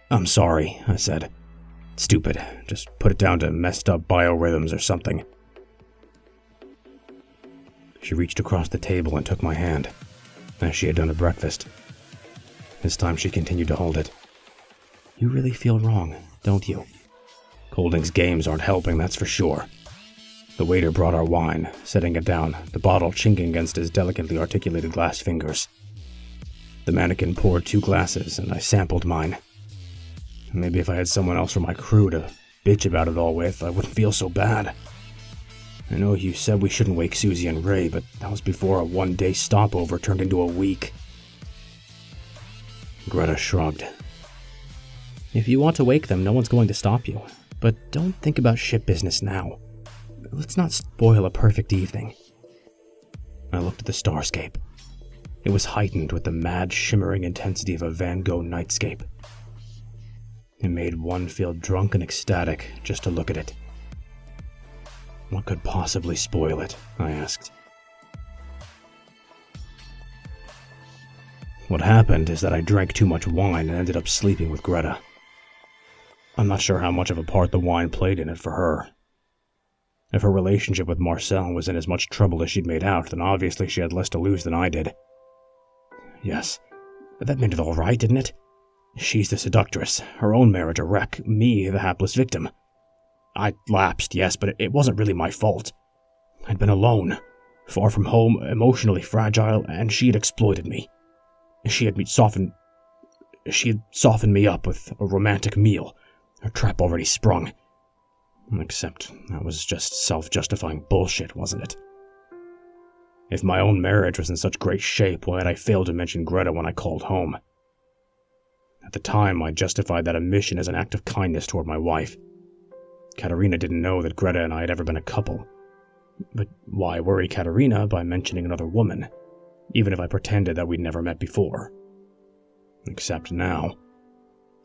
"I'm sorry," I said. "Stupid. Just put it down to messed up biorhythms or something." She reached across the table and took my hand, as she had done at breakfast. This time she continued to hold it. "You really feel wrong, don't you?" "Colding's games aren't helping, that's for sure." The waiter brought our wine, setting it down, the bottle chinking against his delicately articulated glass fingers. The mannequin poured 2 glasses, and I sampled mine. Maybe if I had someone else from my crew to bitch about it all with, I wouldn't feel so bad. I know you said we shouldn't wake Susie and Ray, but that was before a one-day stopover turned into a week. Greta shrugged. If you want to wake them, no one's going to stop you. But don't think about ship business now. Let's not spoil a perfect evening. I looked at the starscape. It was heightened with the mad, shimmering intensity of a Van Gogh nightscape. It made one feel drunk and ecstatic just to look at it. What could possibly spoil it? I asked. What happened is that I drank too much wine and ended up sleeping with Greta. I'm not sure how much of a part the wine played in it for her. If her relationship with Marcel was in as much trouble as she'd made out, then obviously she had less to lose than I did. Yes, that made it all right, didn't it? She's the seductress, her own marriage a wreck, me the hapless victim. I lapsed, yes, but it wasn't really my fault. I'd been alone, far from home, emotionally fragile, and she had exploited me. She had softened me up with a romantic meal, her trap already sprung. Except that was just self-justifying bullshit, wasn't it? If my own marriage was in such great shape, why had I failed to mention Greta when I called home? At the time, I justified that omission as an act of kindness toward my wife. Katerina didn't know that Greta and I had ever been a couple. But why worry Katerina by mentioning another woman, even if I pretended that we'd never met before? Except now,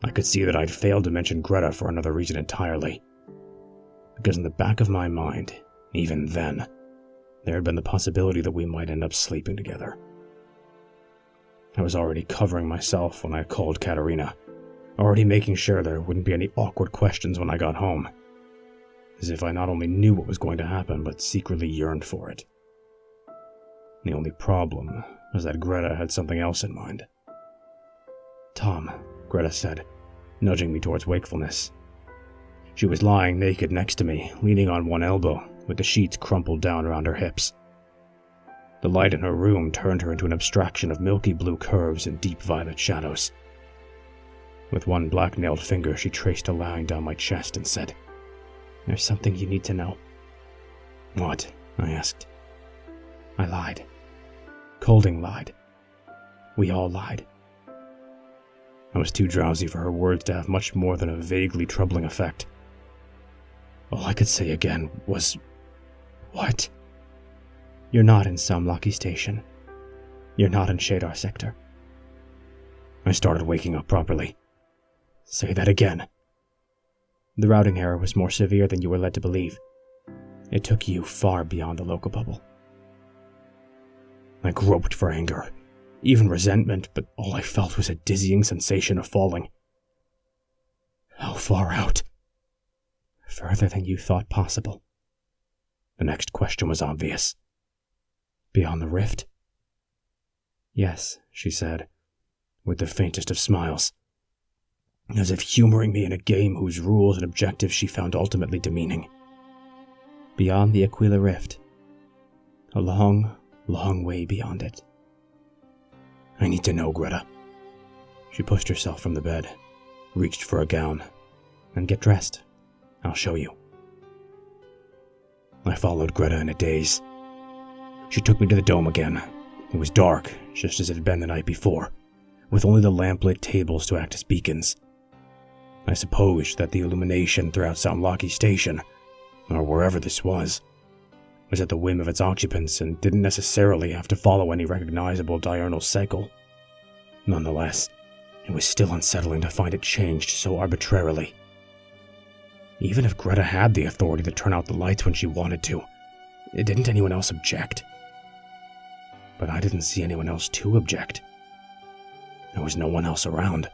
I could see that I'd failed to mention Greta for another reason entirely. Because in the back of my mind, even then, there had been the possibility that we might end up sleeping together. I was already covering myself when I called Katerina, already making sure there wouldn't be any awkward questions when I got home. As if I not only knew what was going to happen, but secretly yearned for it. The only problem was that Greta had something else in mind. "Tom," Greta said, nudging me towards wakefulness. She was lying naked next to me, leaning on one elbow, with the sheets crumpled down around her hips. The light in her room turned her into an abstraction of milky blue curves and deep violet shadows. With one black-nailed finger, she traced a line down my chest and said, "There's something you need to know." "What?" I asked. "I lied. Colding lied. We all lied." I was too drowsy for her words to have much more than a vaguely troubling effect. All I could say again was, "What?" "You're not in Samlaki Station. You're not in Shadar Sector." I started waking up properly. "Say that again." "The routing error was more severe than you were led to believe. It took you far beyond the local bubble." I groped for anger, even resentment, but all I felt was a dizzying sensation of falling. "How far out?" "Further than you thought possible." The next question was obvious. "Beyond the rift?" "Yes," she said, with the faintest of smiles, as if humoring me in a game whose rules and objectives she found ultimately demeaning. "Beyond the Aquila rift. A long, long way beyond it." "I need to know, Greta." She pushed herself from the bed, reached for a gown. "And get dressed. I'll show you." I followed Greta in a daze. She took me to the dome again. It was dark, just as it had been the night before, with only the lamplit tables to act as beacons. I supposed that the illumination throughout Samlaki Station, or wherever this was at the whim of its occupants and didn't necessarily have to follow any recognizable diurnal cycle. Nonetheless, it was still unsettling to find it changed so arbitrarily. Even if Greta had the authority to turn out the lights when she wanted to, didn't anyone else object? But I didn't see anyone else to object. There was no one else around.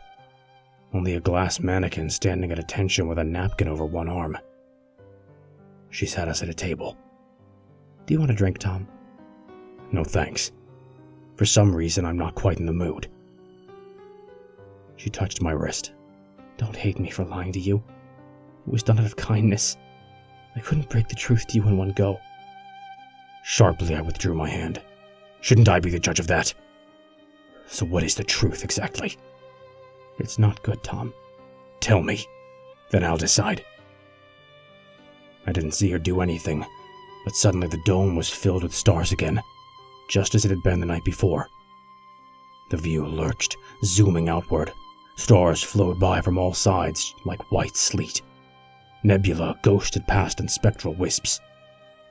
Only a glass mannequin standing at attention with a napkin over one arm. She sat us at a table. "Do you want a drink, Tom?" "No thanks. For some reason, I'm not quite in the mood." She touched my wrist. "Don't hate me for lying to you. It was done out of kindness. I couldn't break the truth to you in one go." Sharply, I withdrew my hand. Shouldn't I be the judge of that? "So what is the truth, exactly?" "It's not good, Tom." "Tell me. Then I'll decide." I didn't see her do anything, but suddenly the dome was filled with stars again, just as it had been the night before. The view lurched, zooming outward. Stars flowed by from all sides like white sleet. Nebula ghosted past in spectral wisps.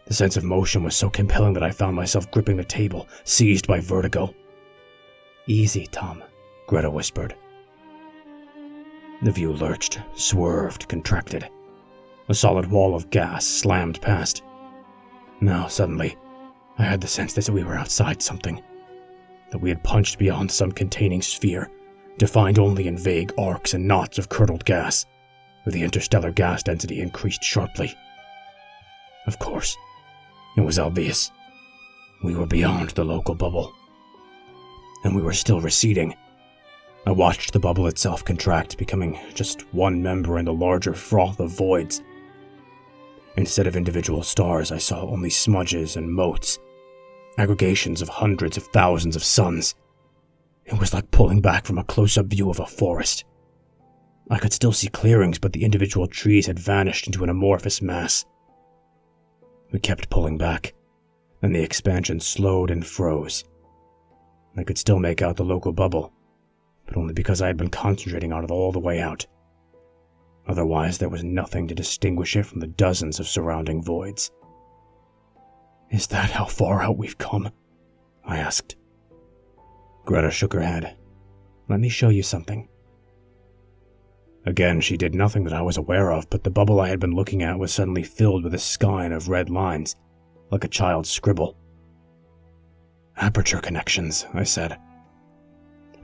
The sense of motion was so compelling that I found myself gripping the table, seized by vertigo. "Easy, Tom," Greta whispered. The view lurched, swerved, contracted. A solid wall of gas slammed past. Now, suddenly, I had the sense that we were outside something, that we had punched beyond some containing sphere, defined only in vague arcs and knots of curdled gas, where the interstellar gas density increased sharply. Of course, it was obvious. We were beyond the local bubble. And we were still receding. I watched the bubble itself contract, becoming just one member in the larger froth of voids. Instead of individual stars, I saw only smudges and motes, aggregations of hundreds of thousands of suns. It was like pulling back from a close-up view of a forest. I could still see clearings, but the individual trees had vanished into an amorphous mass. We kept pulling back, and the expansion slowed and froze. I could still make out the local bubble, but only because I had been concentrating on it all the way out. Otherwise, there was nothing to distinguish it from the dozens of surrounding voids. "Is that how far out we've come?" I asked. Greta shook her head. "Let me show you something." Again, she did nothing that I was aware of, but the bubble I had been looking at was suddenly filled with a skein of red lines, like a child's scribble. "Aperture connections," I said.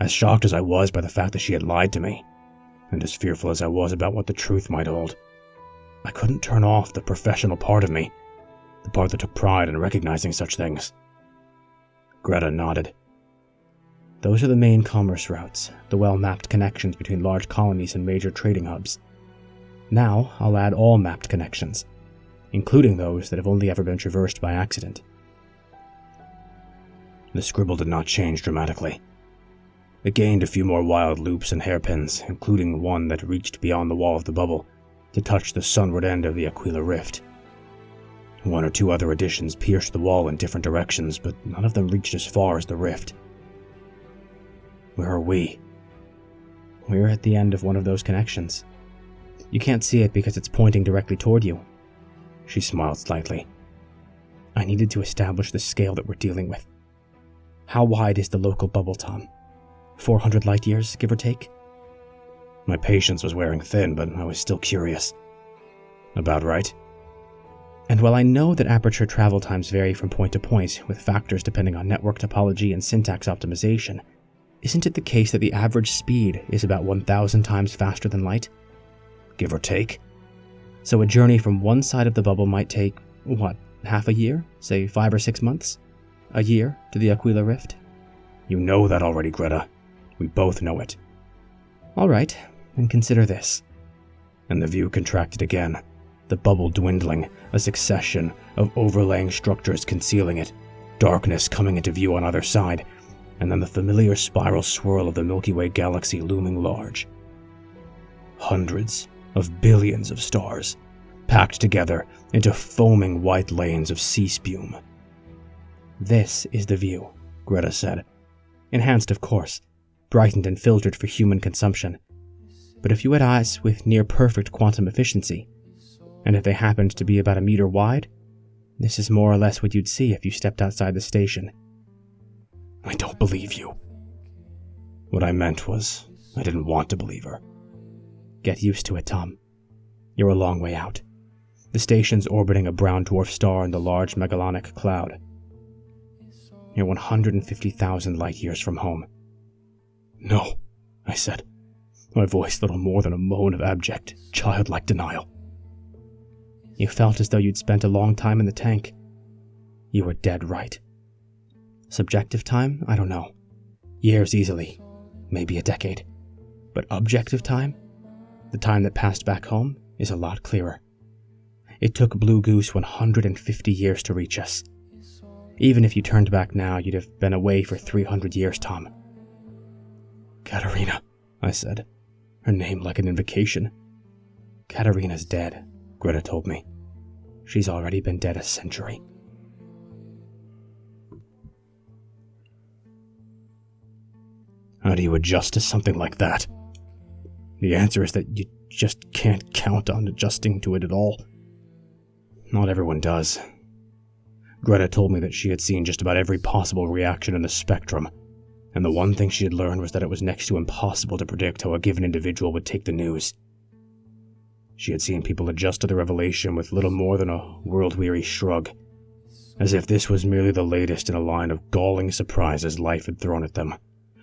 As shocked as I was by the fact that she had lied to me, and as fearful as I was about what the truth might hold, I couldn't turn off the professional part of me, the part that took pride in recognizing such things. Greta nodded. "Those are the main commerce routes, the well-mapped connections between large colonies and major trading hubs. Now I'll add all mapped connections, including those that have only ever been traversed by accident." The scribble did not change dramatically. It gained a few more wild loops and hairpins, including one that reached beyond the wall of the bubble to touch the sunward end of the Aquila rift. One or two other additions pierced the wall in different directions, but none of them reached as far as the rift. "Where are we?" "We're at the end of one of those connections. You can't see it because it's pointing directly toward you." She smiled slightly. "I needed to establish the scale that we're dealing with. How wide is the local bubble, Tom? 400 light years, give or take?" My patience was wearing thin, but I was still curious. "About right." "And while I know that aperture travel times vary from point to point, with factors depending on network topology and syntax optimization, isn't it the case that the average speed is about 1,000 times faster than light? Give or take. So a journey from one side of the bubble might take, half a year? Say 5 or 6 months? A year to the Aquila rift?" "You know that already, Greta. We both know it." "All right, and consider this." And the view contracted again, the bubble dwindling, a succession of overlaying structures concealing it, darkness coming into view on either side, and then the familiar spiral swirl of the Milky Way galaxy looming large. Hundreds of billions of stars, packed together into foaming white lanes of sea spume. "This is the view," Greta said. "Enhanced, of course, brightened and filtered for human consumption. But if you had eyes with near-perfect quantum efficiency, and if they happened to be about a meter wide, this is more or less what you'd see if you stepped outside the station." "I don't believe you." What I meant was, I didn't want to believe her. "Get used to it, Tom. You're a long way out. The station's orbiting a brown dwarf star in the large Magellanic Cloud. You're 150,000 light years from home." "No," I said, my voice little more than a moan of abject, childlike denial. "You felt as though you'd spent a long time in the tank. You were dead right. Subjective time, I don't know. Years easily, maybe a decade. But objective time, the time that passed back home, is a lot clearer. It took Blue Goose 150 years to reach us. Even if you turned back now, you'd have been away for 300 years, Tom." "Katerina," I said, her name like an invocation. "Katerina's dead," Greta told me. "She's already been dead a century." How do you adjust to something like that? The answer is that you just can't count on adjusting to it at all. Not everyone does. Greta told me that she had seen just about every possible reaction in the spectrum, and the one thing she had learned was that it was next to impossible to predict how a given individual would take the news. She had seen people adjust to the revelation with little more than a world-weary shrug, as if this was merely the latest in a line of galling surprises life had thrown at them,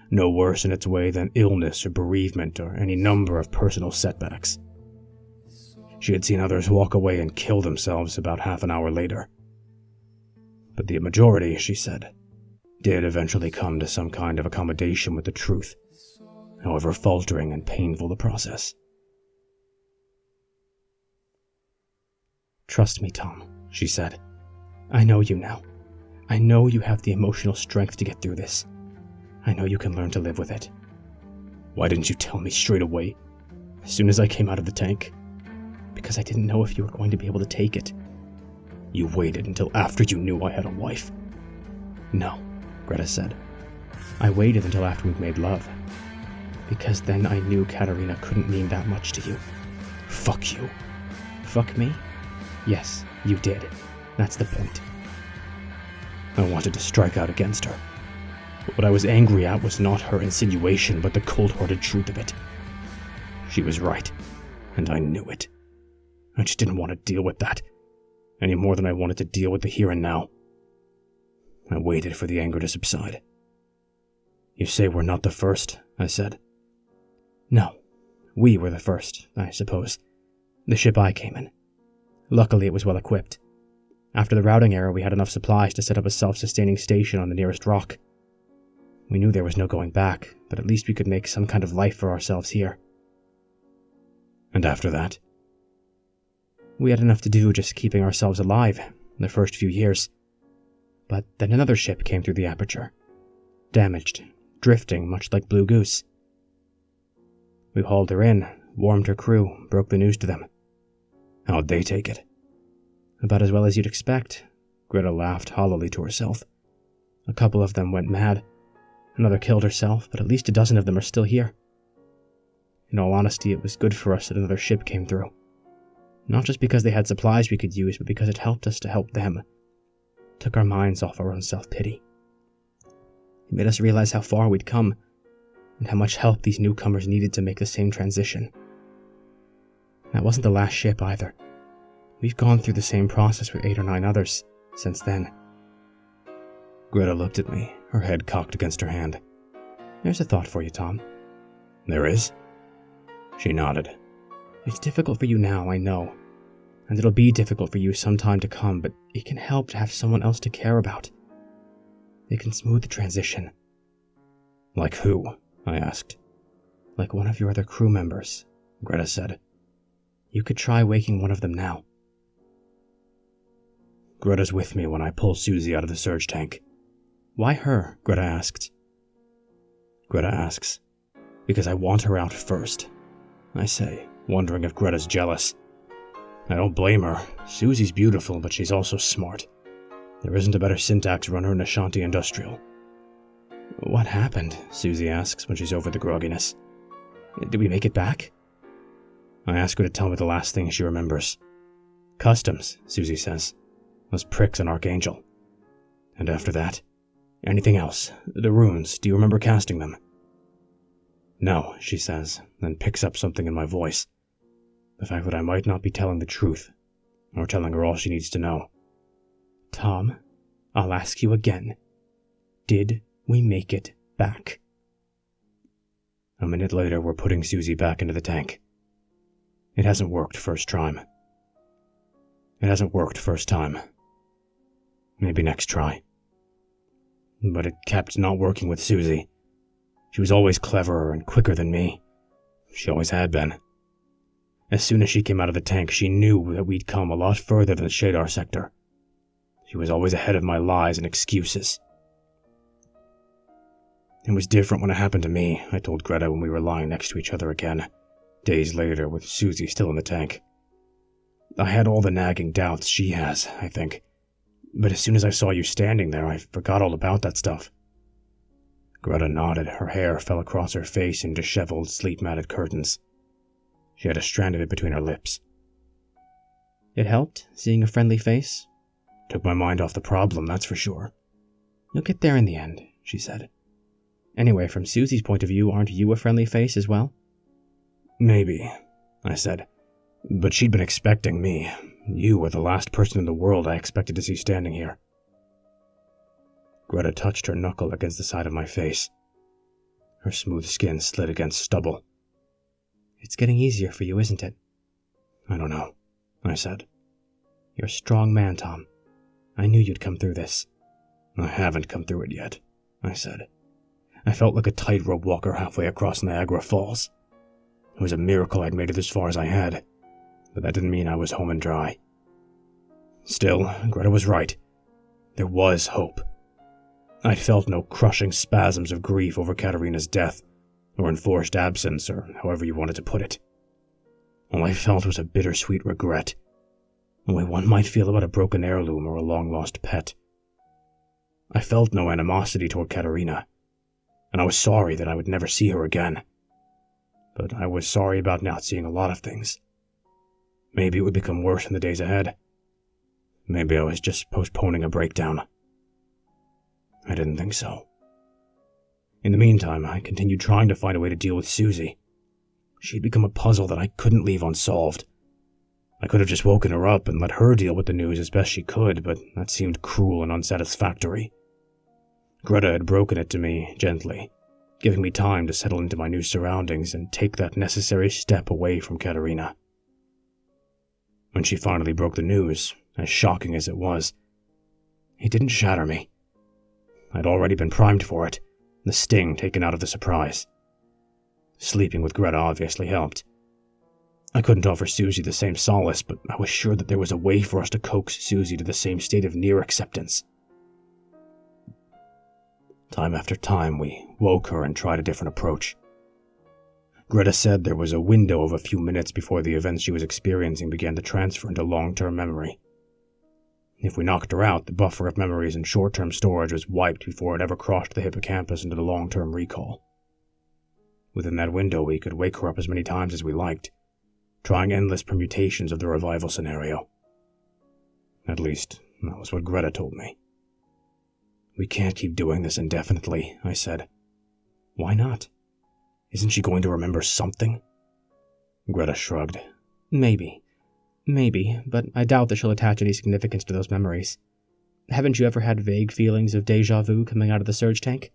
no worse in its way than illness or bereavement or any number of personal setbacks. She had seen others walk away and kill themselves about half an hour later. But the majority, she said, did eventually come to some kind of accommodation with the truth, however faltering and painful the process. "Trust me, Tom," she said. "I know you now. I know you have the emotional strength to get through this. I know you can learn to live with it." "Why didn't you tell me straight away, as soon as I came out of the tank?" "Because I didn't know if you were going to be able to take it." "You waited until after you knew I had a wife." "No," Greta said. "I waited until after we'd made love. Because then I knew Katerina couldn't mean that much to you." "Fuck you." "Fuck me? Yes, you did. That's the point." I wanted to strike out against her. But what I was angry at was not her insinuation, but the cold-hearted truth of it. She was right, and I knew it. I just didn't want to deal with that, any more than I wanted to deal with the here and now. I waited for the anger to subside. "You say we're not the first," I said. "No, we were the first, I suppose. The ship I came in. Luckily, it was well equipped. After the routing error, we had enough supplies to set up a self-sustaining station on the nearest rock. We knew there was no going back, but at least we could make some kind of life for ourselves here." "And after that?" "We had enough to do just keeping ourselves alive the first few years. But then another ship came through the aperture. Damaged, drifting much like Blue Goose. We hauled her in, warmed her crew, broke the news to them." "How'd they take it?" "About as well as you'd expect." Greta laughed hollowly to herself. "A couple of them went mad. Another killed herself, but at least a dozen of them are still here. In all honesty, it was good for us that another ship came through. Not just because they had supplies we could use, but because it helped us to help them. Took our minds off our own self-pity. It made us realize how far we'd come, and how much help these newcomers needed to make the same transition. That wasn't the last ship either. We've gone through the same process with 8 or 9 others since then." Greta looked at me, her head cocked against her hand. "There's a thought for you, Tom." "There is?" She nodded. "It's difficult for you now, I know. And it'll be difficult for you some time to come, but it can help to have someone else to care about. It can smooth the transition." "Like who?" I asked. "Like one of your other crew members," Greta said. "You could try waking one of them now." "Greta's with me when I pull Susie out of the surge tank." "Why her?" Greta asked. Greta asks, "Because I want her out first," I say, wondering if Greta's jealous. I don't blame her. Susie's beautiful, but she's also smart. There isn't a better syntax runner in Ashanti Industrial. "What happened?" Susie asks when she's over the grogginess. "Did we make it back?" I ask her to tell me the last thing she remembers. "Customs," Susie says. "Those pricks on Archangel." "And after that? Anything else? The runes, do you remember casting them?" "No," she says, then picks up something in my voice. The fact that I might not be telling the truth, or telling her all she needs to know. "Tom, I'll ask you again. Did we make it back?" A minute later, we're putting Susie back into the tank. It hasn't worked first time. Maybe next try. But it kept not working with Susie. She was always cleverer and quicker than me. She always had been. As soon as she came out of the tank, she knew that we'd come a lot further than the Shadar sector. She was always ahead of my lies and excuses. It was different when it happened to me, I told Greta when we were lying next to each other again, days later with Susie still in the tank. I had all the nagging doubts she has, I think. But as soon as I saw you standing there, I forgot all about that stuff. Greta nodded. Her hair fell across her face in disheveled, sleep-matted curtains. She had a strand of it between her lips. It helped, seeing a friendly face. Took my mind off the problem, that's for sure. You'll get there in the end, she said. Anyway, from Susie's point of view, aren't you a friendly face as well? Maybe, I said. But she'd been expecting me. You were the last person in the world I expected to see standing here. Greta touched her knuckle against the side of my face. Her smooth skin slid against stubble. It's getting easier for you, isn't it? I don't know, I said. You're a strong man, Tom. I knew you'd come through this. I haven't come through it yet, I said. I felt like a tightrope walker halfway across Niagara Falls. It was a miracle I'd made it as far as I had, but that didn't mean I was home and dry. Still, Greta was right. There was hope. I felt no crushing spasms of grief over Katerina's death, or enforced absence, or however you wanted to put it. All I felt was a bittersweet regret, the way one might feel about a broken heirloom or a long-lost pet. I felt no animosity toward Katerina, and I was sorry that I would never see her again. But I was sorry about not seeing a lot of things. Maybe it would become worse in the days ahead. Maybe I was just postponing a breakdown. I didn't think so. In the meantime, I continued trying to find a way to deal with Susie. She'd become a puzzle that I couldn't leave unsolved. I could have just woken her up and let her deal with the news as best she could, but that seemed cruel and unsatisfactory. Greta had broken it to me gently, giving me time to settle into my new surroundings and take that necessary step away from Katerina. When she finally broke the news, as shocking as it was, it didn't shatter me. I'd already been primed for it, the sting taken out of the surprise. Sleeping with Greta obviously helped. I couldn't offer Susie the same solace, but I was sure that there was a way for us to coax Susie to the same state of near acceptance. Time after time, we woke her and tried a different approach. Greta said there was a window of a few minutes before the events she was experiencing began to transfer into long-term memory. If we knocked her out, the buffer of memories in short-term storage was wiped before it ever crossed the hippocampus into the long-term recall. Within that window, we could wake her up as many times as we liked, trying endless permutations of the revival scenario. At least, that was what Greta told me. We can't keep doing this indefinitely, I said. Why not? Isn't she going to remember something? Greta shrugged. Maybe, but I doubt that she'll attach any significance to those memories. Haven't you ever had vague feelings of déjà vu coming out of the surge tank?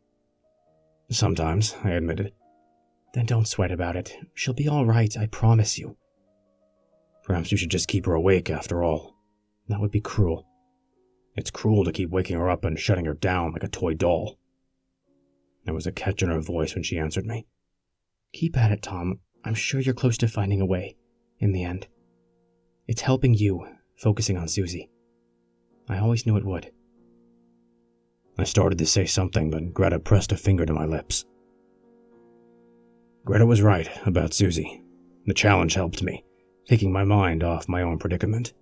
Sometimes, I admitted. Then don't sweat about it. She'll be all right, I promise you. Perhaps we should just keep her awake after all. That would be cruel. It's cruel to keep waking her up and shutting her down like a toy doll. There was a catch in her voice when she answered me. Keep at it, Tom. I'm sure you're close to finding a way, in the end. It's helping you, focusing on Susie. I always knew it would. I started to say something, but Greta pressed a finger to my lips. Greta was right about Susie. The challenge helped me, taking my mind off my own predicament.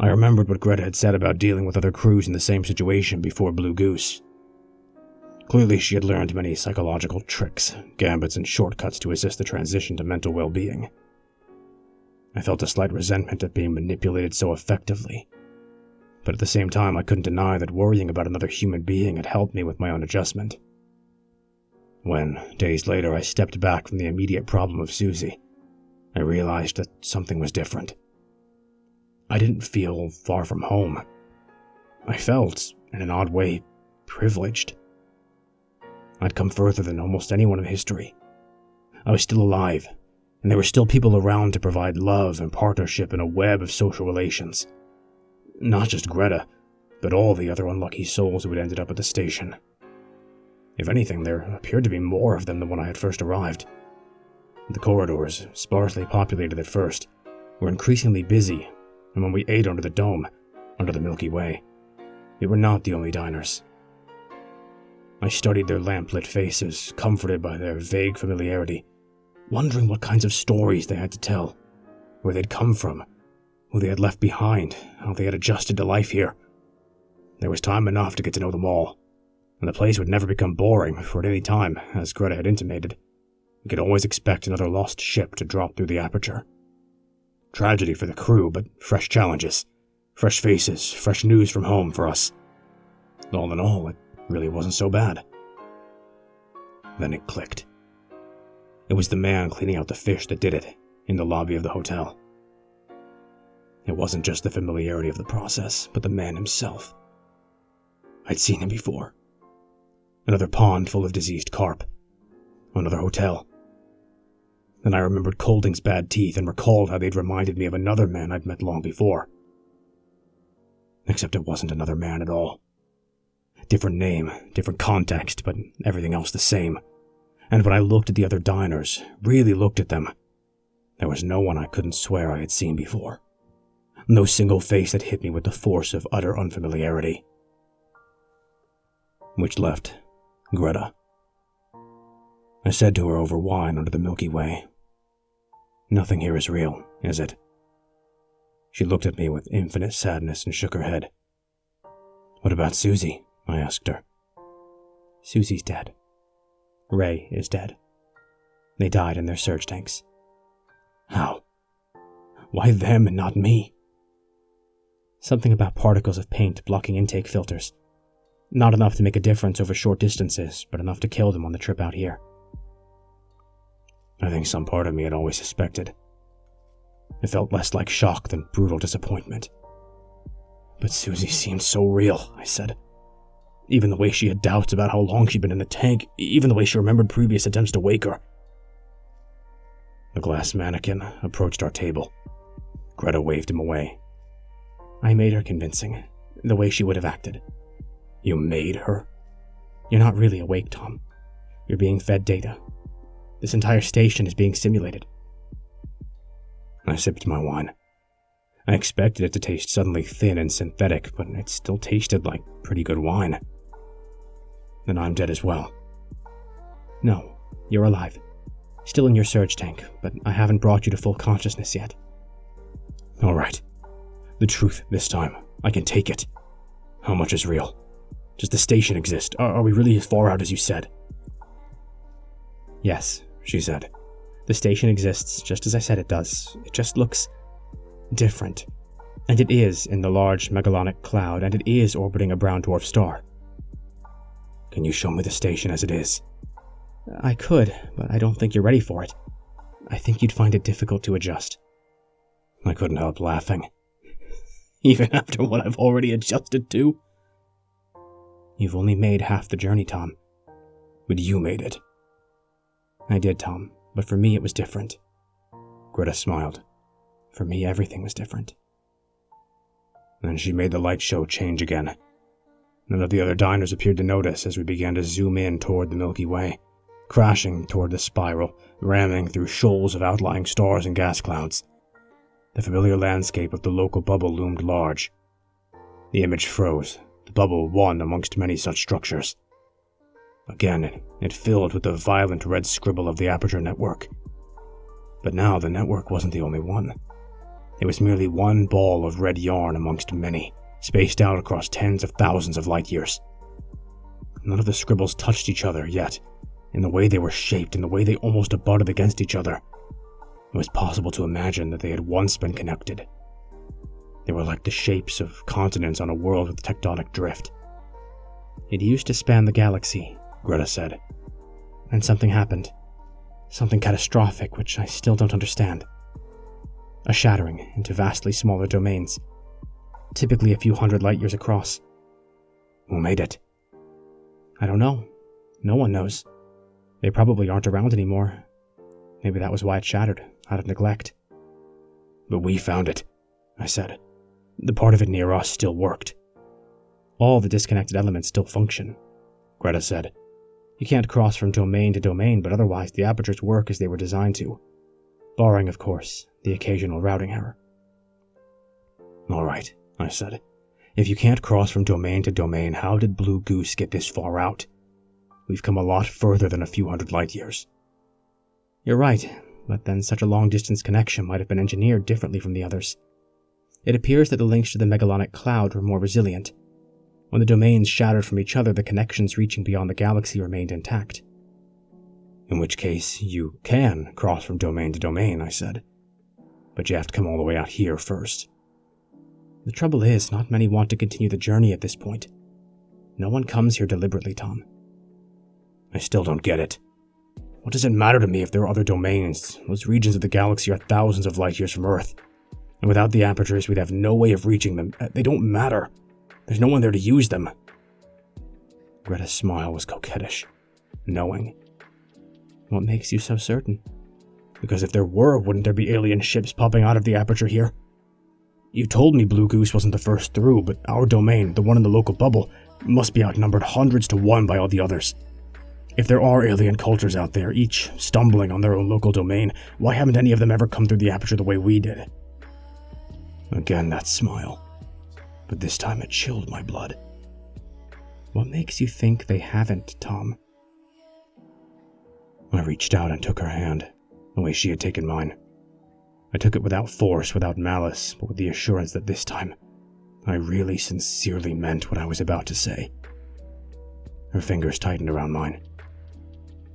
I remembered what Greta had said about dealing with other crews in the same situation before Blue Goose. Clearly, she had learned many psychological tricks, gambits, and shortcuts to assist the transition to mental well-being. I felt a slight resentment at being manipulated so effectively, but at the same time I couldn't deny that worrying about another human being had helped me with my own adjustment. When, days later, I stepped back from the immediate problem of Susie, I realized that something was different. I didn't feel far from home. I felt, in an odd way, privileged. I'd come further than almost anyone in history. I was still alive, and there were still people around to provide love and partnership in a web of social relations. Not just Greta, but all the other unlucky souls who had ended up at the station. If anything, there appeared to be more of them than when I had first arrived. The corridors, sparsely populated at first, were increasingly busy, and when we ate under the dome, under the Milky Way, they were not the only diners. I studied their lamp-lit faces, comforted by their vague familiarity, wondering what kinds of stories they had to tell, where they'd come from, who they had left behind, how they had adjusted to life here. There was time enough to get to know them all. And the place would never become boring, for at any time, as Greta had intimated, we could always expect another lost ship to drop through the aperture. Tragedy for the crew, but fresh challenges, fresh faces, fresh news from home for us. All in all, it really wasn't so bad. Then it clicked. It was the man cleaning out the fish that did it, in the lobby of the hotel. It wasn't just the familiarity of the process, but the man himself. I'd seen him before. Another pond full of diseased carp. Another hotel. Then I remembered Colding's bad teeth and recalled how they'd reminded me of another man I'd met long before. Except it wasn't another man at all. Different name, different context, but everything else the same. And when I looked at the other diners, really looked at them, there was no one I couldn't swear I had seen before. No single face that hit me with the force of utter unfamiliarity. Which left Greta. I said to her over wine under the Milky Way, "Nothing here is real, is it?" She looked at me with infinite sadness and shook her head. "What about Susie?" I asked her. "Susie's dead. Ray is dead. They died in their surge tanks." "How? Why them and not me?" "Something about particles of paint blocking intake filters. Not enough to make a difference over short distances, but enough to kill them on the trip out here." I think some part of me had always suspected. It felt less like shock than brutal disappointment. "But Susie seemed so real," I said. Even the way she had doubts about how long she'd been in the tank, even the way she remembered previous attempts to wake her. The glass mannequin approached our table. Greta waved him away. "I made her convincing, the way she would have acted." "You made her?" "You're not really awake, Tom. You're being fed data. This entire station is being simulated." I sipped my wine. I expected it to taste suddenly thin and synthetic, but it still tasted like pretty good wine. "Then I'm dead as well." "No, you're alive. Still in your surge tank, but I haven't brought you to full consciousness yet." "All right. The truth this time. I can take it. How much is real? Does the station exist? Are we really as far out as you said?" "Yes," she said. "The station exists just as I said it does. It just looks different. And it is in the large Magellanic Cloud, and it is orbiting a brown dwarf star." "Can you show me the station as it is?" "I could, but I don't think you're ready for it. I think you'd find it difficult to adjust." I couldn't help laughing. Even after what I've already adjusted to? "You've only made half the journey, Tom." "But you made it." "I did, Tom, but for me it was different." Greta smiled. "For me, everything was different." Then she made the light show change again. None of the other diners appeared to notice as we began to zoom in toward the Milky Way, crashing toward the spiral, ramming through shoals of outlying stars and gas clouds. The familiar landscape of the local bubble loomed large. The image froze, the bubble one amongst many such structures. Again, it filled with the violent red scribble of the aperture network. But now the network wasn't the only one. It was merely one ball of red yarn amongst many, spaced out across tens of thousands of light years. None of the scribbles touched each other yet. In the way they were shaped, in the way they almost abutted against each other, it was possible to imagine that they had once been connected. They were like the shapes of continents on a world with tectonic drift. "It used to span the galaxy," Greta said. "And something happened. Something catastrophic, which I still don't understand. A shattering into vastly smaller domains, typically a few hundred light years across." "Who made it?" "I don't know. No one knows. They probably aren't around anymore. Maybe that was why it shattered, out of neglect." "But we found it," I said. "The part of it near us still worked." "All the disconnected elements still function," Greta said. "You can't cross from domain to domain, but otherwise the apertures work as they were designed to. Barring, of course, the occasional routing error." "All right," I said. "If you can't cross from domain to domain, how did Blue Goose get this far out? We've come a lot further than a few hundred light years." "You're right, but then such a long-distance connection might have been engineered differently from the others. It appears that the links to the Magellanic Cloud were more resilient. When the domains shattered from each other, the connections reaching beyond the galaxy remained intact. In which case, you can cross from domain to domain, I said. But you have to come all the way out here first. The trouble is, not many want to continue the journey at this point. No one comes here deliberately, Tom. I still don't get it. What does it matter to me if there are other domains? Those regions of the galaxy are thousands of light years from Earth. And without the apertures, we'd have no way of reaching them. They don't matter. There's no one there to use them. Greta's smile was coquettish, knowing. What makes you so certain? Because if there were, wouldn't there be alien ships popping out of the aperture here? You told me Blue Goose wasn't the first through, but our domain, the one in the local bubble, must be outnumbered hundreds to one by all the others. If there are alien cultures out there, each stumbling on their own local domain, why haven't any of them ever come through the aperture the way we did? Again, that smile. But this time it chilled my blood. What makes you think they haven't, Tom? I reached out and took her hand, the way she had taken mine. I took it without force, without malice, but with the assurance that this time, I really sincerely meant what I was about to say. Her fingers tightened around mine.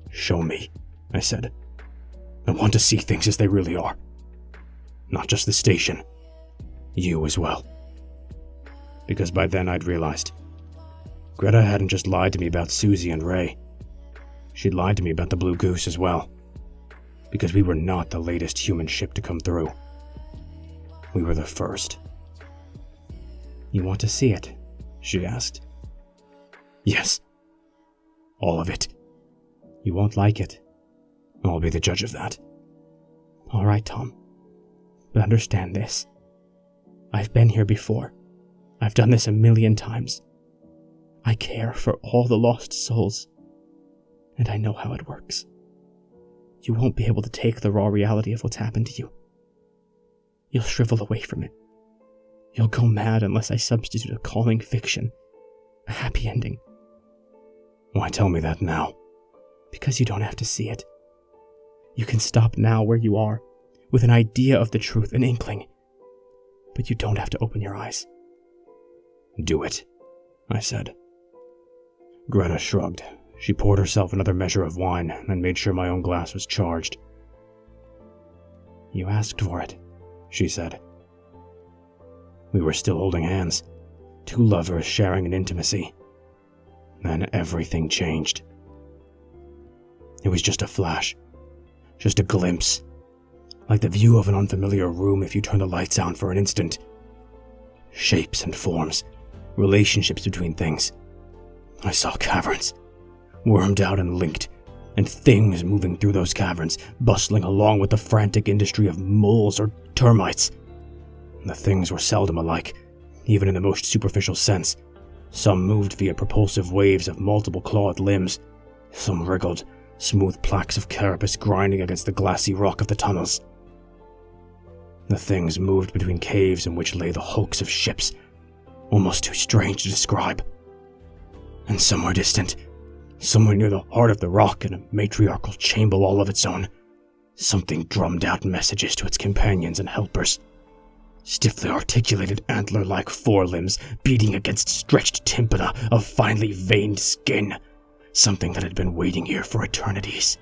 Show me, I said. I want to see things as they really are. Not just the station. You as well. Because by then I'd realized Greta hadn't just lied to me about Susie and Ray. She'd lied to me about the Blue Goose as well. Because we were not the latest human ship to come through. We were the first. You want to see it? She asked. Yes. All of it. You won't like it. I'll be the judge of that. All right, Tom. But understand this. I've been here before. I've done this 1,000,000 times. I care for all the lost souls. And I know how it works. You won't be able to take the raw reality of what's happened to you. You'll shrivel away from it. You'll go mad unless I substitute a calming fiction, a happy ending. Why tell me that now? Because you don't have to see it. You can stop now where you are, with an idea of the truth, an inkling. But you don't have to open your eyes. Do it, I said. Greta shrugged. She poured herself another measure of wine and made sure my own glass was charged. You asked for it, she said. We were still holding hands, two lovers sharing an intimacy. Then everything changed. It was just a flash, just a glimpse, like the view of an unfamiliar room if you turn the lights on for an instant. Shapes and forms, relationships between things. I saw caverns, wormed out and linked, and things moving through those caverns, bustling along with the frantic industry of moles or termites. The things were seldom alike, even in the most superficial sense. Some moved via propulsive waves of multiple clawed limbs. Some wriggled, smooth plaques of carapace grinding against the glassy rock of the tunnels. The things moved between caves in which lay the hulks of ships, almost too strange to describe. And somewhere distant, somewhere near the heart of the rock in a matriarchal chamber all of its own, something drummed out messages to its companions and helpers. Stiffly articulated antler-like forelimbs beating against stretched tympana of finely veined skin. Something that had been waiting here for eternities.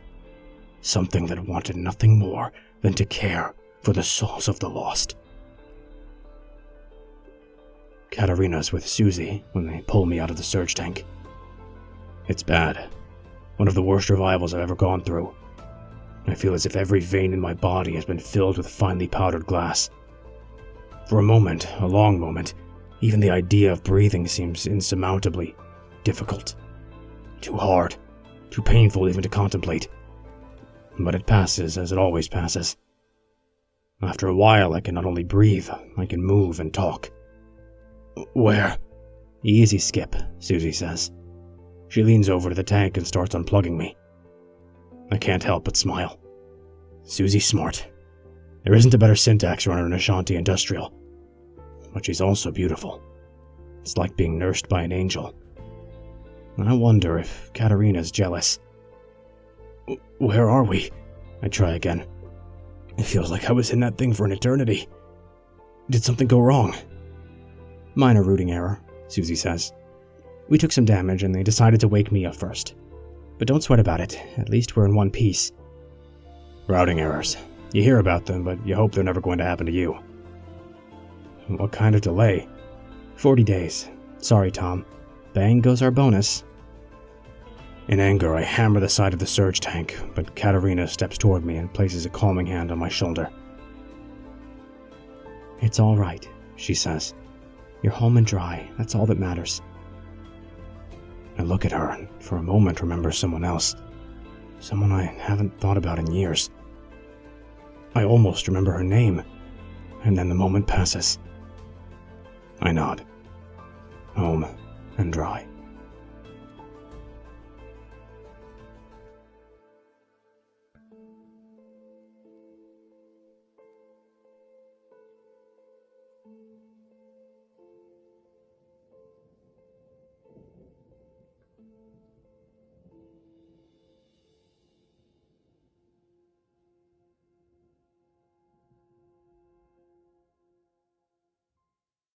Something that wanted nothing more than to care for the souls of the lost. Katarina's with Susie when they pull me out of the surge tank. It's bad. One of the worst revivals I've ever gone through. I feel as if every vein in my body has been filled with finely powdered glass. For a moment, a long moment, even the idea of breathing seems insurmountably difficult. Too hard, too painful even to contemplate. But it passes as it always passes. After a while, I can not only breathe, I can move and talk. Where? Easy, Skip, Susie says. She leans over to the tank and starts unplugging me. I can't help but smile. Susie's smart. There isn't a better syntax runner in Ashanti Industrial. But she's also beautiful. It's like being nursed by an angel. I wonder if Katarina's jealous. Where are we? I try again. It feels like I was in that thing for an eternity. Did something go wrong? Minor routing error, Susie says. We took some damage and they decided to wake me up first. But don't sweat about it, at least we're in one piece. Routing errors. You hear about them, but you hope they're never going to happen to you. What kind of delay? 40 days. Sorry, Tom. Bang goes our bonus. In anger, I hammer the side of the surge tank, but Katerina steps toward me and places a calming hand on my shoulder. It's all right, she says. You're home and dry. That's all that matters. I look at her and for a moment remember someone else. Someone I haven't thought about in years. I almost remember her name, and then the moment passes. I nod. Home and dry.